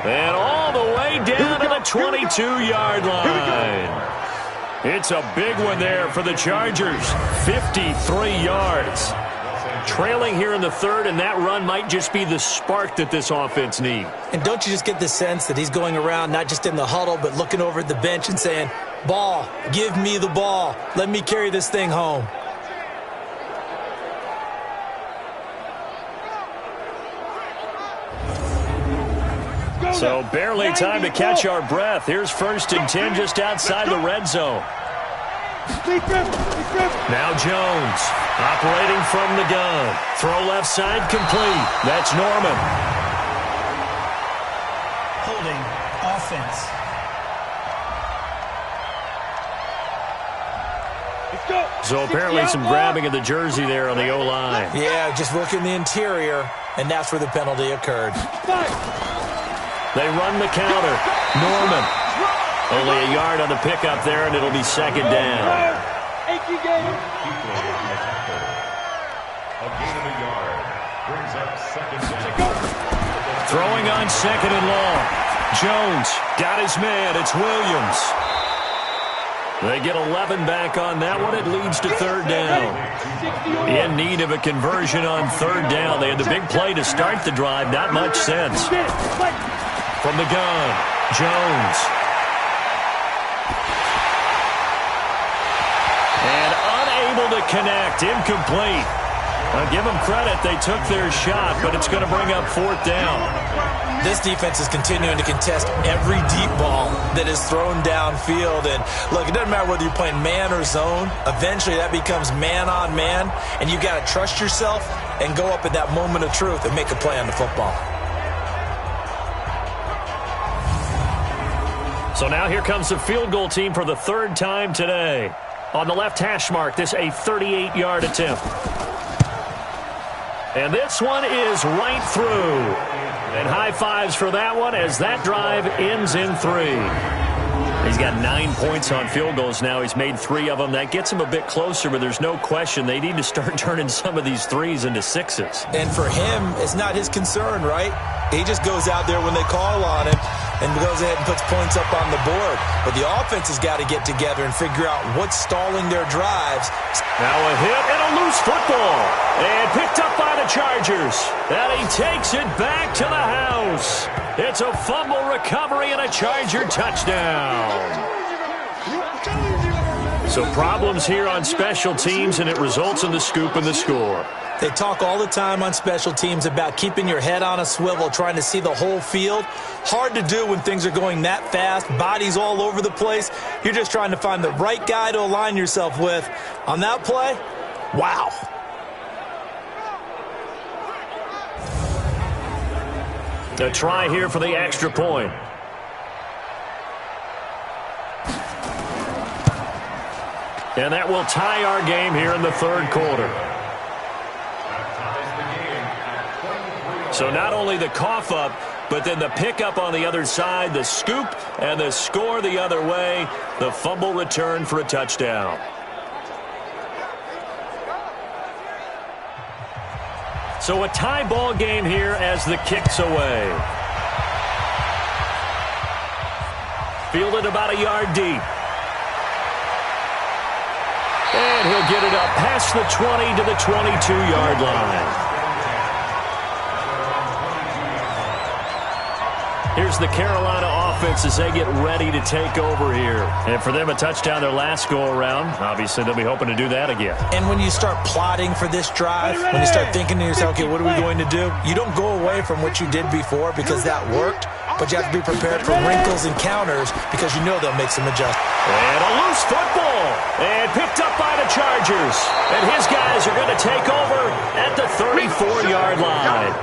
And all the way down to the 22-yard line. It's a big one there for the Chargers. 53 yards. Trailing here in the third, and that run might just be the spark that this offense needs. And don't you just get the sense that he's going around, not just in the huddle, but looking over at the bench and saying, ball, give me the ball. Let me carry this thing home. So barely time to catch our breath. Here's 1st and 10 just outside the red zone. Now Jones, operating from the gun. Throw left side complete. That's Norman. Holding offense. So apparently some grabbing of the jersey there on the O-line. Yeah, just working the interior, and that's where the penalty occurred. They run the counter. Norman. Only a yard on the pickup there, and it'll be 2nd down. A gain of a yard brings up 2nd down. Throwing on 2nd and long. Jones got his man. It's Williams. They get 11 back on that one. It leads to 3rd down. In need of a conversion on 3rd down. They had the big play to start the drive. Not much sense. From the gun, Jones. And unable to connect. Incomplete. I'll give them credit. They took their shot, but it's going to bring up 4th down. This defense is continuing to contest every deep ball that is thrown downfield. And, look, it doesn't matter whether you're playing man or zone. Eventually, that becomes man on man, and you got to trust yourself and go up at that moment of truth and make a play on the football. So now here comes the field goal team for the 3rd time today. On the left hash mark, this a 38-yard attempt. And this one is right through. And high fives for that one as that drive ends in 3. He's got 9 points on field goals now. He's made 3 of them. That gets him a bit closer, but there's no question they need to start turning some of these 3s into 6s. And for him, it's not his concern, right? He just goes out there when they call on him and goes ahead and puts points up on the board. But the offense has got to get together and figure out what's stalling their drives. Now a hit and a loose football. And picked up by the Chargers. And he takes it back to the house. It's a fumble recovery and a Charger touchdown. So problems here on special teams, and it results in the scoop and the score. They talk all the time on special teams about keeping your head on a swivel, trying to see the whole field. Hard to do when things are going that fast, bodies all over the place. You're just trying to find the right guy to align yourself with. On that play, wow. A try here for the extra point. And that will tie our game here in the 3rd quarter. That ties the game at So not only the cough up, but then the pickup on the other side, the scoop, and the score the other way. The fumble return for a touchdown. So a tie ball game here as the kick's away. Fielded about a yard deep. And he'll get it up past the 20 to the 22-yard line. Here's the Carolina offense as they get ready to take over here. And for them, a touchdown their last go-around. Obviously, they'll be hoping to do that again. And when you start plotting for this drive, when you start thinking to yourself, okay, what are we going to do? You don't go away from what you did before because that worked, but you have to be prepared for wrinkles and counters because you know they'll make some adjustments. And a loose football. And picked up by the Chargers. And his guys are going to take over at the 34-yard line.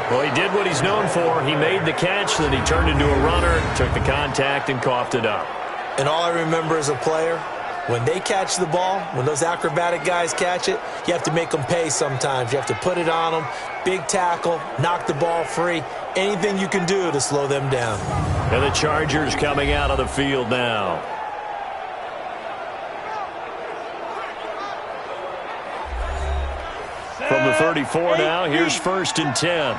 Well, he did what he's known for. He made the catch, then he turned into a runner, took the contact, and coughed it up. And all I remember as a player, when they catch the ball, when those acrobatic guys catch it, you have to make them pay sometimes. You have to put it on them, big tackle, knock the ball free, anything you can do to slow them down. And the Chargers coming out of the field now. From the 34 now, here's 1st and 10.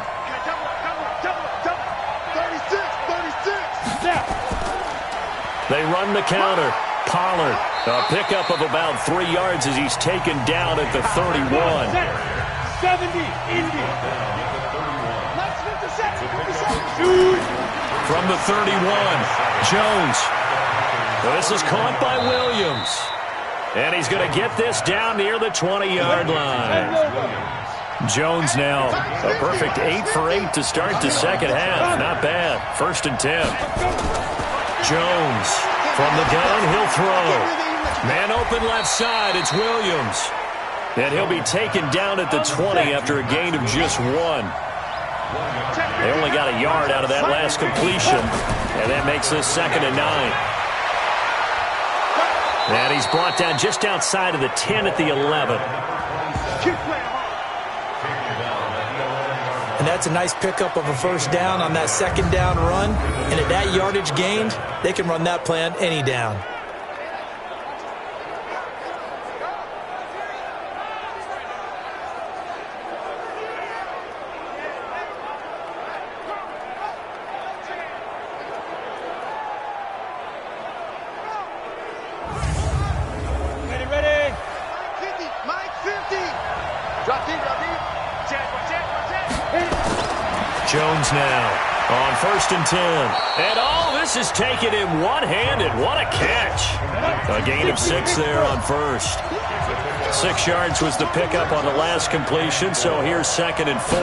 They run the counter. Pollard, a pickup of about 3 yards as he's taken down at the 31. 70, Indy. From the 31, Jones. This is caught by Williams. And he's going to get this down near the 20-yard line. Jones now a perfect 8 for 8 to start the second half. Not bad. 1st and 10. Jones from the gun. He'll throw. Man open left side. It's Williams. And he'll be taken down at the 20 after a gain of just 1. They only got a yard out of that last completion. And that makes this 2nd and 9. And he's brought down just outside of the 10 at the 11. And that's a nice pickup of a 1st down on that 2nd down run. And at that yardage gained, they can run that play on any down. Jones now on 1st and 10. And all this is taken in one-handed. What a catch. A gain of 6 there on 1st. 6 yards was the pickup on the last completion, so here's 2nd and 4.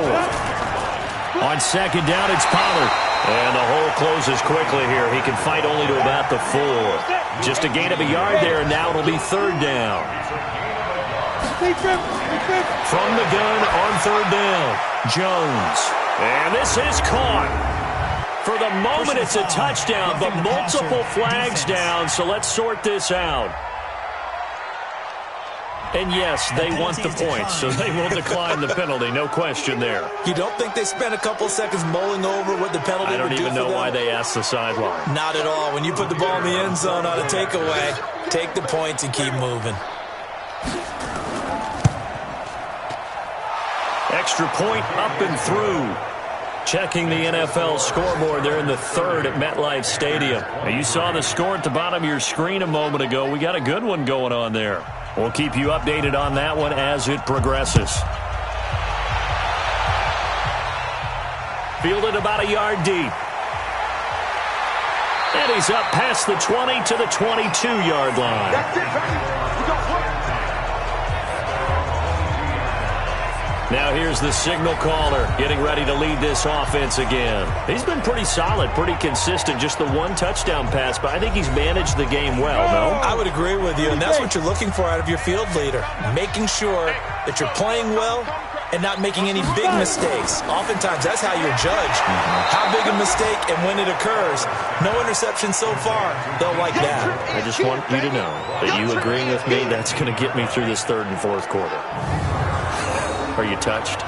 On 2nd down, it's Pollard. And the hole closes quickly here. He can fight only to about the 4. Just a gain of a yard there, and now it'll be 3rd down. From the gun on 3rd down, Jones. And this is caught. For the moment, it's a touchdown, but multiple flags down, so let's sort this out. And yes, they want the points, so they will decline the penalty, no question there. You don't think they spent a couple seconds mulling over what the penalty would do for them? I don't even know why they asked the sideline. Not at all. When you put the ball in the end zone on a takeaway, take the points and keep moving. Extra point up and through. Checking the NFL scoreboard there in the 3rd at MetLife Stadium. Now, you saw the score at the bottom of your screen a moment ago. We got a good one going on there. We'll keep you updated on that one as it progresses. Fielded about a yard deep. And he's up past the 20 to the 22-yard line. That's it, baby. We got one. Now here's the signal caller getting ready to lead this offense again. He's been pretty solid, pretty consistent, just the 1 touchdown pass, but I think he's managed the game well, no? I would agree with you, and that's what you're looking for out of your field leader, making sure that you're playing well and not making any big mistakes. Oftentimes, that's how you're judged. How big a mistake and when it occurs. No interception so far. They'll like that. I just want you to know that you agreeing with me, that's going to get me through this 3rd and 4th quarter. Are you touched?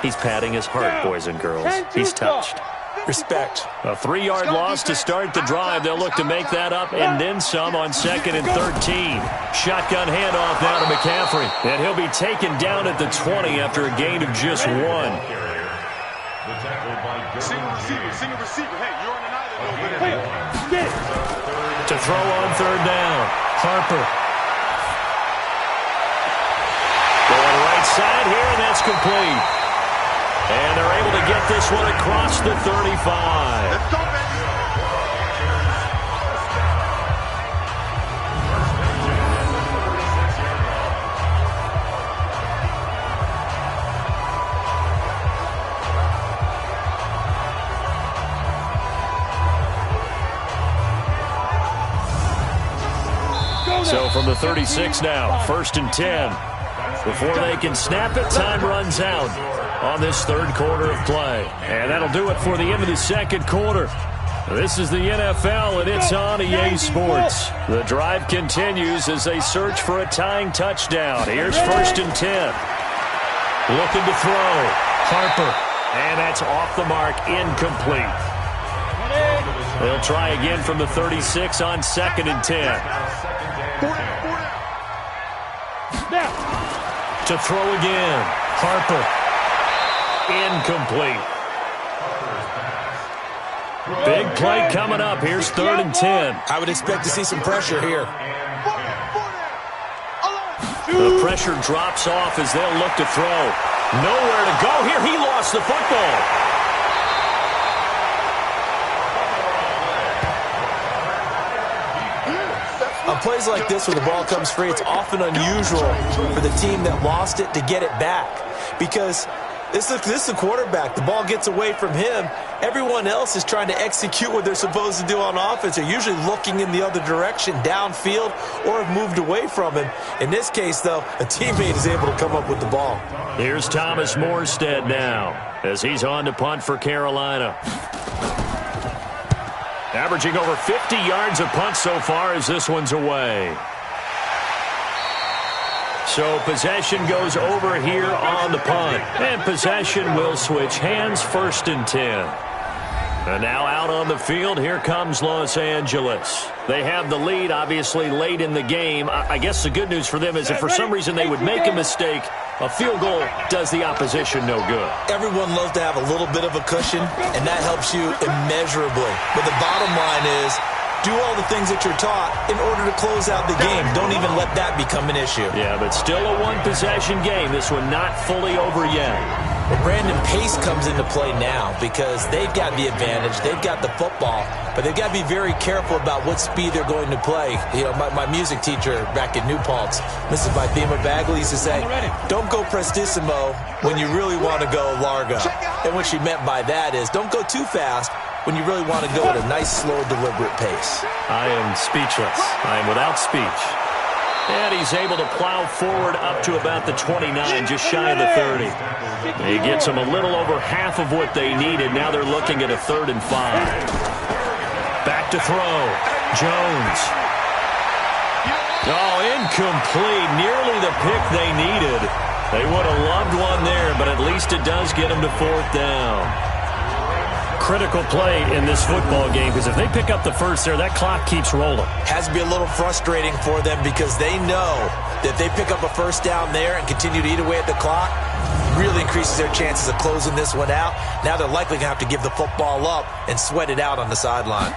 He's patting his heart, boys and girls. He's touched. Respect. A 3-yard loss to start the drive. They'll look to make that up and then some on 2nd and 13. Shotgun handoff now to McCaffrey. And he'll be taken down at the 20 after a gain of just 1. Single receiver. Hey, you're on an island over there. To throw on 3rd down. Harper. Going right side here, and that's complete. And they're able to get this one across the 35. Let's go, baby. So from the 36 now, 1st and 10. Before they can snap it, time runs out on this 3rd quarter of play. And that'll do it for the end of the 2nd quarter. This is the NFL, and it's on EA Sports. The drive continues as they search for a tying touchdown. Here's 1st and 10. Looking to throw. Harper. And that's off the mark, incomplete. They'll try again from the 36 on 2nd and 10. To throw again. Harper. Incomplete. Big play coming up. Here's 3rd and 10. I would expect to see some pressure here. The pressure drops off as they'll look to throw. Nowhere to go here. He lost the football. On plays like this where the ball comes free, it's often unusual for the team that lost it to get it back. Because this is the quarterback. The ball gets away from him. Everyone else is trying to execute what they're supposed to do on offense. They're usually looking in the other direction, downfield, or have moved away from him. In this case, though, a teammate is able to come up with the ball. Here's Thomas Morstead now as he's on to punt for Carolina. Averaging over 50 yards a punt so far as this one's away. So possession goes over here on the punt. And possession will switch hands, 1st and 10. And now out on the field, here comes Los Angeles. They have the lead, obviously, late in the game. I guess the good news for them is if for some reason they would make a mistake, a field goal does the opposition no good. Everyone loves to have a little bit of a cushion, and that helps you immeasurably. But the bottom line is, do all the things that you're taught in order to close out the game. Don't even let that become an issue. Yeah, but still a one-possession game. This one not fully over yet. Well, Brandon, pace comes into play now because they've got the advantage. They've got the football, but they've got to be very careful about what speed they're going to play. You know, my music teacher back in New Paltz, Mrs. Bythema Bagley, used to say, don't go prestissimo when you really want to go largo. And what she meant by that is don't go too fast when you really want to go at a nice, slow, deliberate pace. I am speechless. I am without speech. And he's able to plow forward up to about the 29, just shy of the 30. He gets them a little over half of what they needed. Now they're looking at a 3rd and 5. Back to throw. Jones. Oh, incomplete. Nearly the pick they needed. They would have loved one there, but at least it does get them to 4th down. Critical play in this football game because if they pick up the first there, that clock keeps rolling. Has to be a little frustrating for them because they know that if they pick up a first down there and continue to eat away at the clock, really increases their chances of closing this one out. Now they're likely going to have to give the football up and sweat it out on the sideline.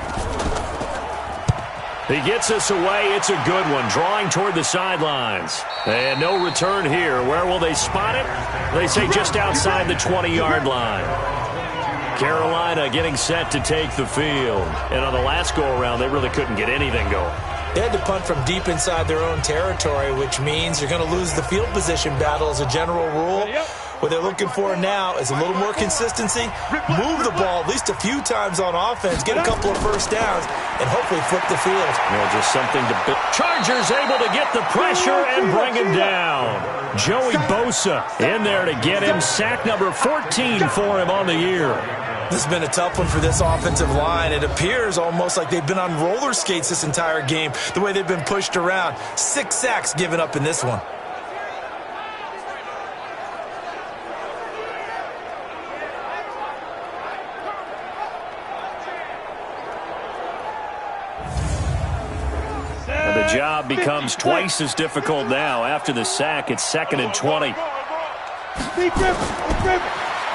He gets us away. It's a good one. Drawing toward the sidelines. And no return here. Where will they spot it? They say just outside the 20-yard line. Carolina getting set to take the field. And on the last go-around, they really couldn't get anything going. They had to punt from deep inside their own territory, which means you're going to lose the field position battle as a general rule. What they're looking for now is a little more consistency, move the ball at least a few times on offense, get a couple of first downs, and hopefully flip the field. Just something to build. Chargers able to get the pressure and bring him down. Joey Bosa in there to get him. Sack number 14 for him on the year. This has been a tough one for this offensive line. It appears almost like they've been on roller skates this entire game, the way they've been pushed around. 6 sacks given up in this one. job becomes twice as difficult now. After the sack, it's 2nd and 20.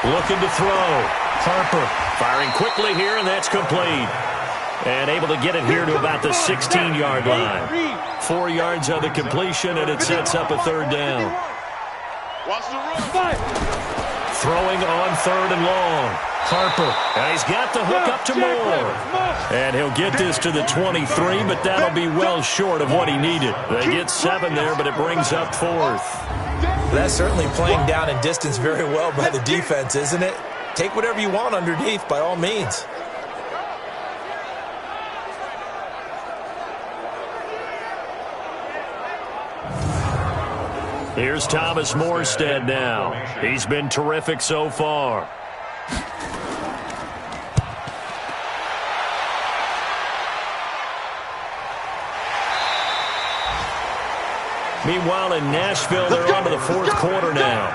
Looking to throw. Harper firing quickly here, and that's complete. And able to get it here to about the 16-yard line. 4 yards on the completion, and it sets up a 3rd down. Throwing on 3rd and long. Harper, and he's got the hook up to Moore. And he'll get this to the 23, but that'll be well short of what he needed. They get 7 there, but it brings up 4th. That's certainly playing down in distance very well by the defense, isn't it? Take whatever you want underneath, by all means. Here's Thomas Morstead now. He's been terrific so far. Meanwhile, in Nashville, they're on to the 4th quarter now.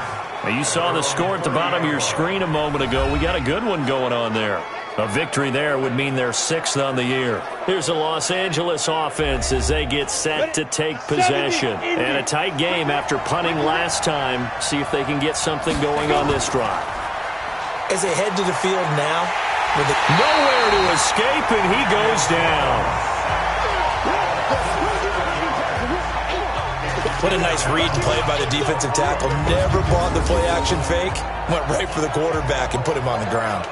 Now, you saw the score at the bottom of your screen a moment ago. We got a good one going on there. A victory there would mean they're 6th on the year. Here's the Los Angeles offense as they get set to take possession. And a tight game after punting last time. See if they can get something going on this drive. As they head to the field now. Nowhere to escape, and he goes down. What a nice read and play by the defensive tackle. Never bought the play-action fake. Went right for the quarterback and put him on the ground.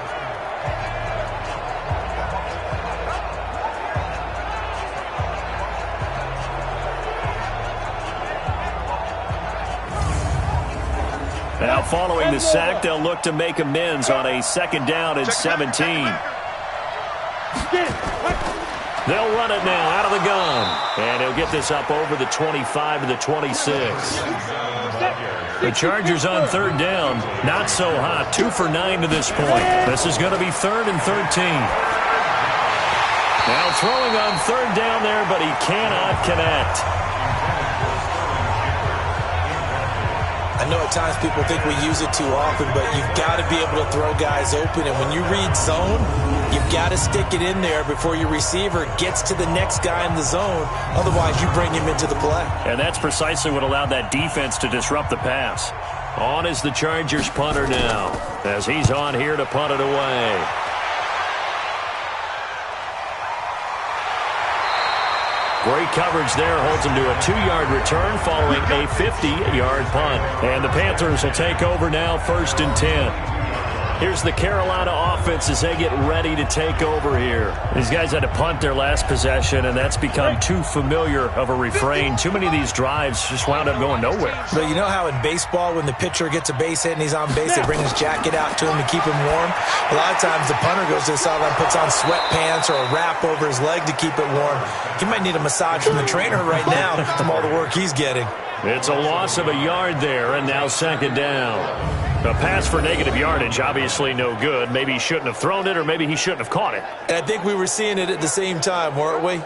Now following the sack, they'll look to make amends on a 2nd down and 17. They'll run it now out of the gun. And he'll get this up over the 25 to the 26. The Chargers on 3rd down. Not so hot. 2 for 9 to this point. This is going to be 3rd and 13. Now throwing on 3rd down there, but he cannot connect. I know at times people think we use it too often, but you've got to be able to throw guys open. And when you read zone, you've got to stick it in there before your receiver gets to the next guy in the zone. Otherwise, you bring him into the play. And that's precisely what allowed that defense to disrupt the pass. On is the Chargers punter now, as he's on here to punt it away. Great coverage there, holds him to a 2-yard return following a 50-yard punt. And the Panthers will take over now, 1st and 10. Here's the Carolina offense as they get ready to take over here. These guys had to punt their last possession, and that's become too familiar of a refrain. Too many of these drives just wound up going nowhere. But you know how in baseball, when the pitcher gets a base hit and he's on base, they bring his jacket out to him to keep him warm? A lot of times the punter goes to the sideline, puts on sweatpants or a wrap over his leg to keep it warm. He might need a massage from the trainer right now from all the work he's getting. It's a loss of a yard there, and now 2nd down. A pass for negative yardage, obviously no good. Maybe he shouldn't have thrown it, or maybe he shouldn't have caught it. And I think we were seeing it at the same time, weren't we?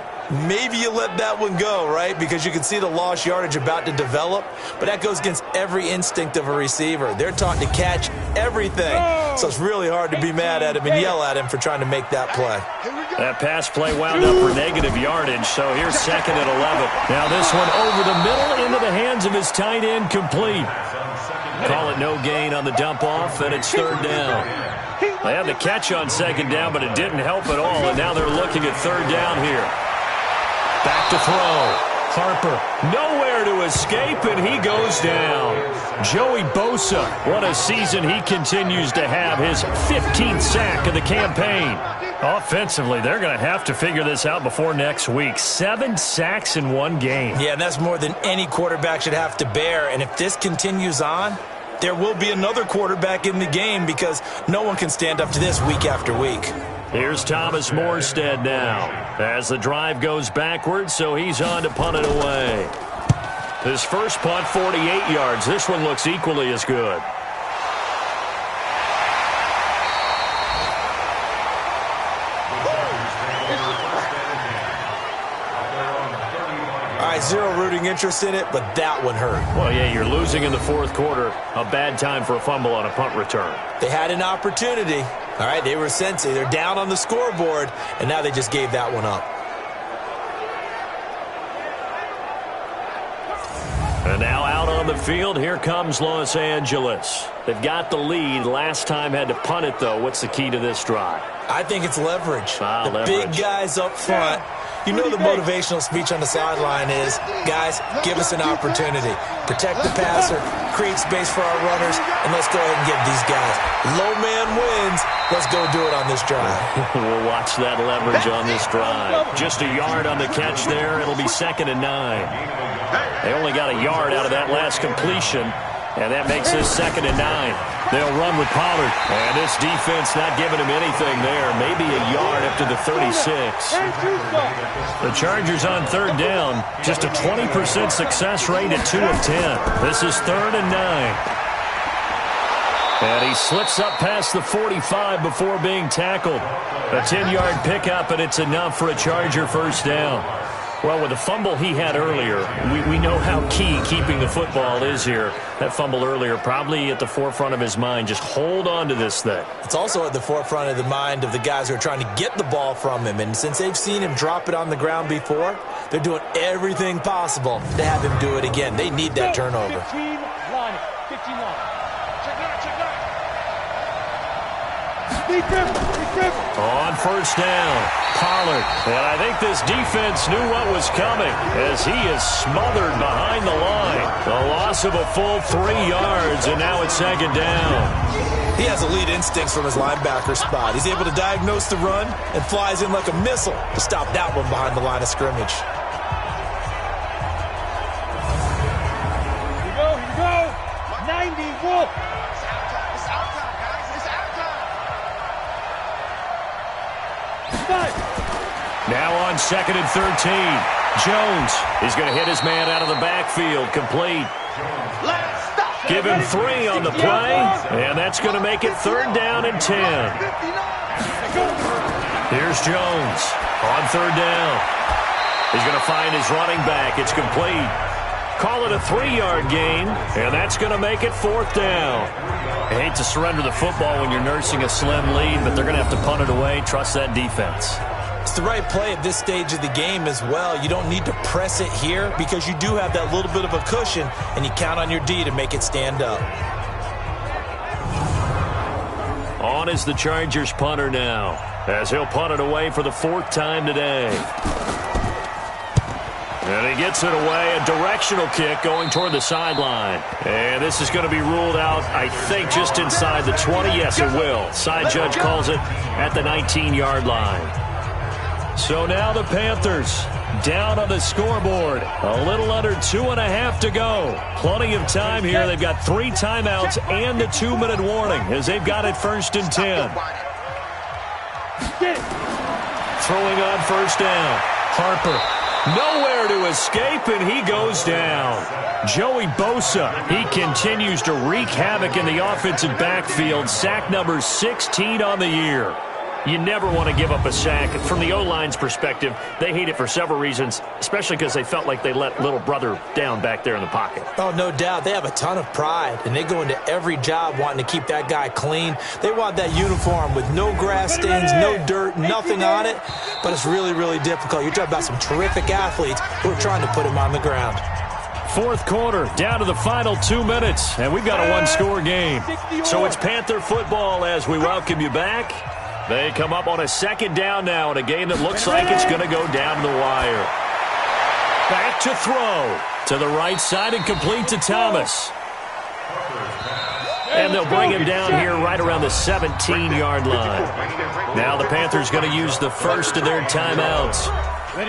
Maybe you let that one go, right? Because you can see the lost yardage about to develop. But that goes against every instinct of a receiver. They're taught to catch everything. So it's really hard to be mad at him and yell at him for trying to make that play. That pass play wound up for negative yardage, so here's 2nd and 11. Now this one over the middle into the hands of his tight end, complete. Call it no gain on the dump-off, and it's 3rd down. They had the catch on 2nd down, but it didn't help at all, and now they're looking at 3rd down here. Back to throw. Harper, nowhere to escape, and he goes down. Joey Bosa, what a season he continues to have, his 15th sack of the campaign. Offensively, they're going to have to figure this out before next week. 7 sacks in one game. Yeah, and that's more than any quarterback should have to bear. And if this continues on, there will be another quarterback in the game because no one can stand up to this week after week. Here's Thomas Morstead now as the drive goes backwards, so he's on to punt it away. His first punt, 48 yards. This one looks equally as good. All right, zero rooting interest in it, but that one hurt. Well, yeah, you're losing in the 4th quarter. A bad time for a fumble on a punt return. They had an opportunity. All right, they were sensing. They're down on the scoreboard, and now they just gave that one up. backfield. Here comes Los Angeles. They've got the lead. Last time had to punt it, though. What's the key to this drive? I think it's leverage. The leverage. Big guys up front. You know the motivational speech on the sideline is, guys, give us an opportunity. Protect the passer, create space for our runners, and let's go ahead and give these guys. Low man wins. Let's go do it on this drive. We'll watch that leverage on this drive. Just a yard on the catch there. It'll be 2nd and 9. They only got a yard out of that last completion, and that makes this 2nd and 9. They'll run with Pollard, and this defense not giving him anything there. Maybe a yard up to the 36. The Chargers on 3rd down, just a 20% success rate at 2 of 10. This is 3rd and 9. And he slips up past the 45 before being tackled. A 10-yard pickup, and it's enough for a Charger first down. Well, with the fumble he had earlier, we know how key keeping the football is here. That fumble earlier probably at the forefront of his mind. Just hold on to this thing. It's also at the forefront of the mind of the guys who are trying to get the ball from him. And since they've seen him drop it on the ground before, they're doing everything possible to have him do it again. They need that turnover. 15 line. Check that. On first down, Pollard. And I think this defense knew what was coming as he is smothered behind the line. The loss of a full 3 yards, and now it's 2nd down. He has elite instincts from his linebacker spot. He's able to diagnose the run and flies in like a missile to stop that one behind the line of scrimmage. Here we go. 90 Wolf. Now on 2nd and 13. Jones is going to hit his man out of the backfield. Complete. Give him 3 on the play, and that's going to make it 3rd down and 10. Here's Jones on 3rd down. He's going to find his running back. It's complete. Call it a 3-yard gain, and that's going to make it 4th down. I hate to surrender the football when you're nursing a slim lead, but they're going to have to punt it away. Trust that defense. It's the right play at this stage of the game as well. You don't need to press it here because you do have that little bit of a cushion, and you count on your D to make it stand up. On is the Chargers punter now, as he'll punt it away for the 4th time today. And he gets it away, a directional kick going toward the sideline. And this is going to be ruled out, I think, just inside the 20. Yes, it will. Side judge calls it at the 19-yard line. So now the Panthers down on the scoreboard. A little under 2.5 to go. Plenty of time here. They've got 3 timeouts and a 2-minute warning as they've got it 1st and 10. Throwing on 1st down. Harper. Nowhere to escape, and he goes down. Joey Bosa, he continues to wreak havoc in the offensive backfield. Sack number 16 on the year. You never want to give up a sack. From the O-line's perspective, they hate it for several reasons, especially because they felt like they let little brother down back there in the pocket. Oh, no doubt. They have a ton of pride, and they go into every job wanting to keep that guy clean. They want that uniform with no grass stains, no dirt, nothing on it, but it's really, really difficult. You're talking about some terrific athletes who are trying to put him on the ground. 4th quarter, down to the final 2 minutes, and we've got a 1-score game. So it's Panther football as we welcome you back. They come up on a 2nd down now in a game that looks like it's going to go down to the wire. Back to throw to the right side and complete to Thomas. And they'll bring him down here right around the 17-yard line. Now the Panthers going to use the first of their timeouts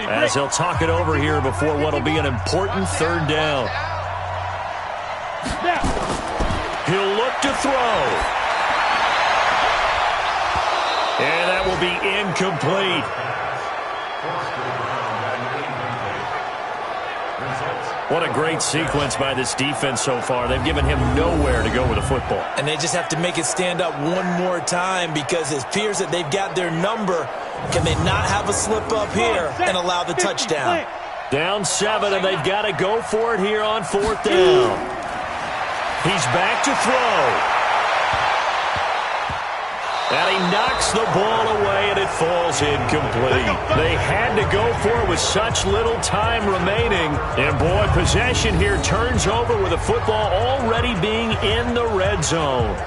as they'll talk it over here before what will be an important 3rd down. He'll look to throw. And that will be incomplete. What a great sequence by this defense so far. They've given him nowhere to go with the football. And they just have to make it stand up one more time because it appears that they've got their number. Can they not have a slip up here and allow the touchdown? Down 7, and they've got to go for it here on 4th down. He's back to throw. And he knocks the ball away, and it falls incomplete. They had to go for it with such little time remaining. And, boy, possession here turns over with the football already being in the red zone.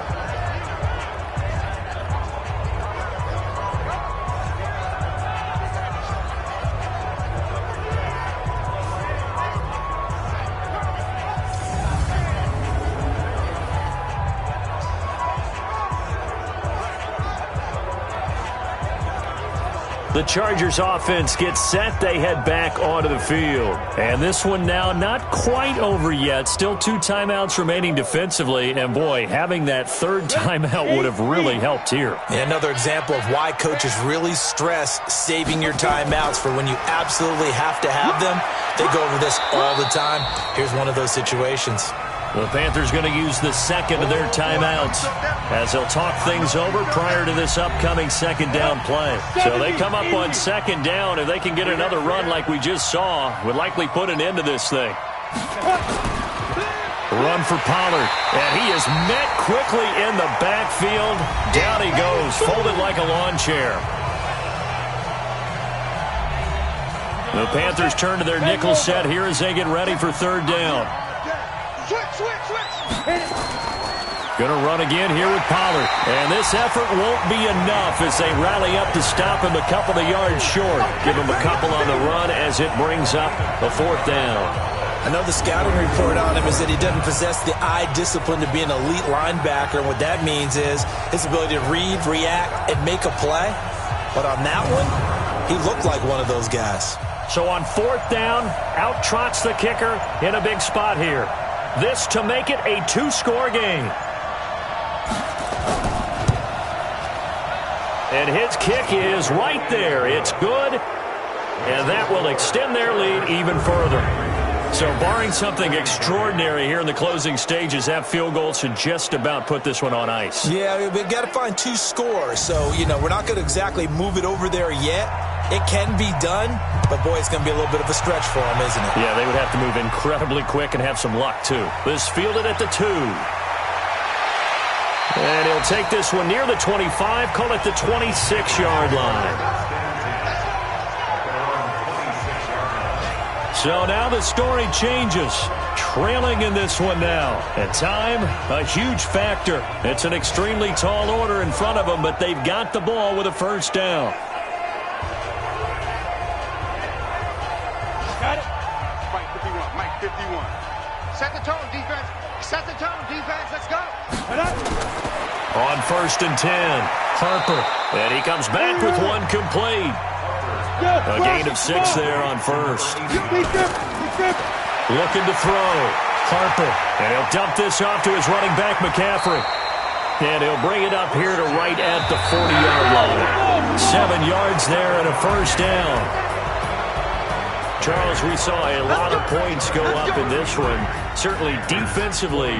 The Chargers offense gets set. They head back onto the field. And this one now not quite over yet. Still 2 timeouts remaining defensively. And, boy, having that third timeout would have really helped here. And another example of why coaches really stress saving your timeouts for when you absolutely have to have them. They go over this all the time. Here's one of those situations. The Panthers going to use the second of their timeouts as they'll talk things over prior to this upcoming second down play. So they come up on second down. If they can get another run like we just saw, would likely put an end to this thing. Run for Pollard, and he is met quickly in the backfield. Down he goes, folded like a lawn chair. The Panthers turn to their nickel set here as they get ready for third down. Gonna run again here with Pollard. And this effort won't be enough as they rally up to stop him a couple of yards short. Give him a couple on the run as it brings up a fourth down. I know the scouting report on him is that he doesn't possess the eye discipline to be an elite linebacker. And what that means is his ability to read, react, and make a play. But on that one, he looked like one of those guys. So on fourth down, out trots the kicker in a big spot here. This to make it a 2-score game. And his kick is right there. It's good. And that will extend their lead even further. So barring something extraordinary here in the closing stages, that field goal should just about put this one on ice. Yeah, we've got to find 2 scores. So, we're not going to exactly move it over there yet. It can be done, but, boy, it's going to be a little bit of a stretch for them, isn't it? Yeah, they would have to move incredibly quick and have some luck, too. This fielded at the 2. And he'll take this one near the 25, call it the 26-yard line. So now the story changes. Trailing in this one now. And time, a huge factor. It's an extremely tall order in front of them, but they've got the ball with a first down. Got it. Mike 51. Set the tone, defense. Set the tone, defense. Let's go. On first and 10, Harper. And he comes back with one complete. A gain of 6 there on first. Looking to throw. Harper. And he'll dump this off to his running back, McCaffrey. And he'll bring it up here to right at the 40-yard line. 7 yards there and a first down. Charles, we saw a lot of points go up in this one. Certainly defensively,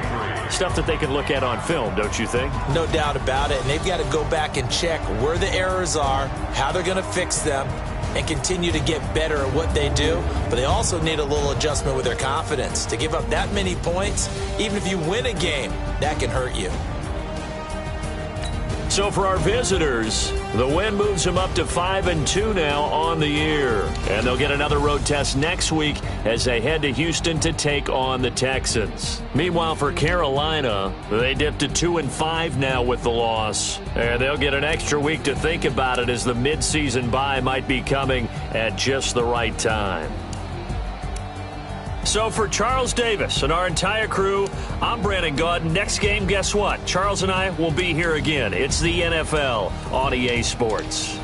stuff that they can look at on film, don't you think? No doubt about it. And they've got to go back and check where the errors are, how they're going to fix them, and continue to get better at what they do. But they also need a little adjustment with their confidence. To give up that many points, even if you win a game, that can hurt you. So for our visitors, the win moves them up to 5-2 now on the year. And they'll get another road test next week as they head to Houston to take on the Texans. Meanwhile, for Carolina, they dipped to 2-5 now with the loss. And they'll get an extra week to think about it as the midseason bye might be coming at just the right time. So for Charles Davis and our entire crew, I'm Brandon Gaudin. Next game, guess what? Charles and I will be here again. It's the NFL on EA Sports.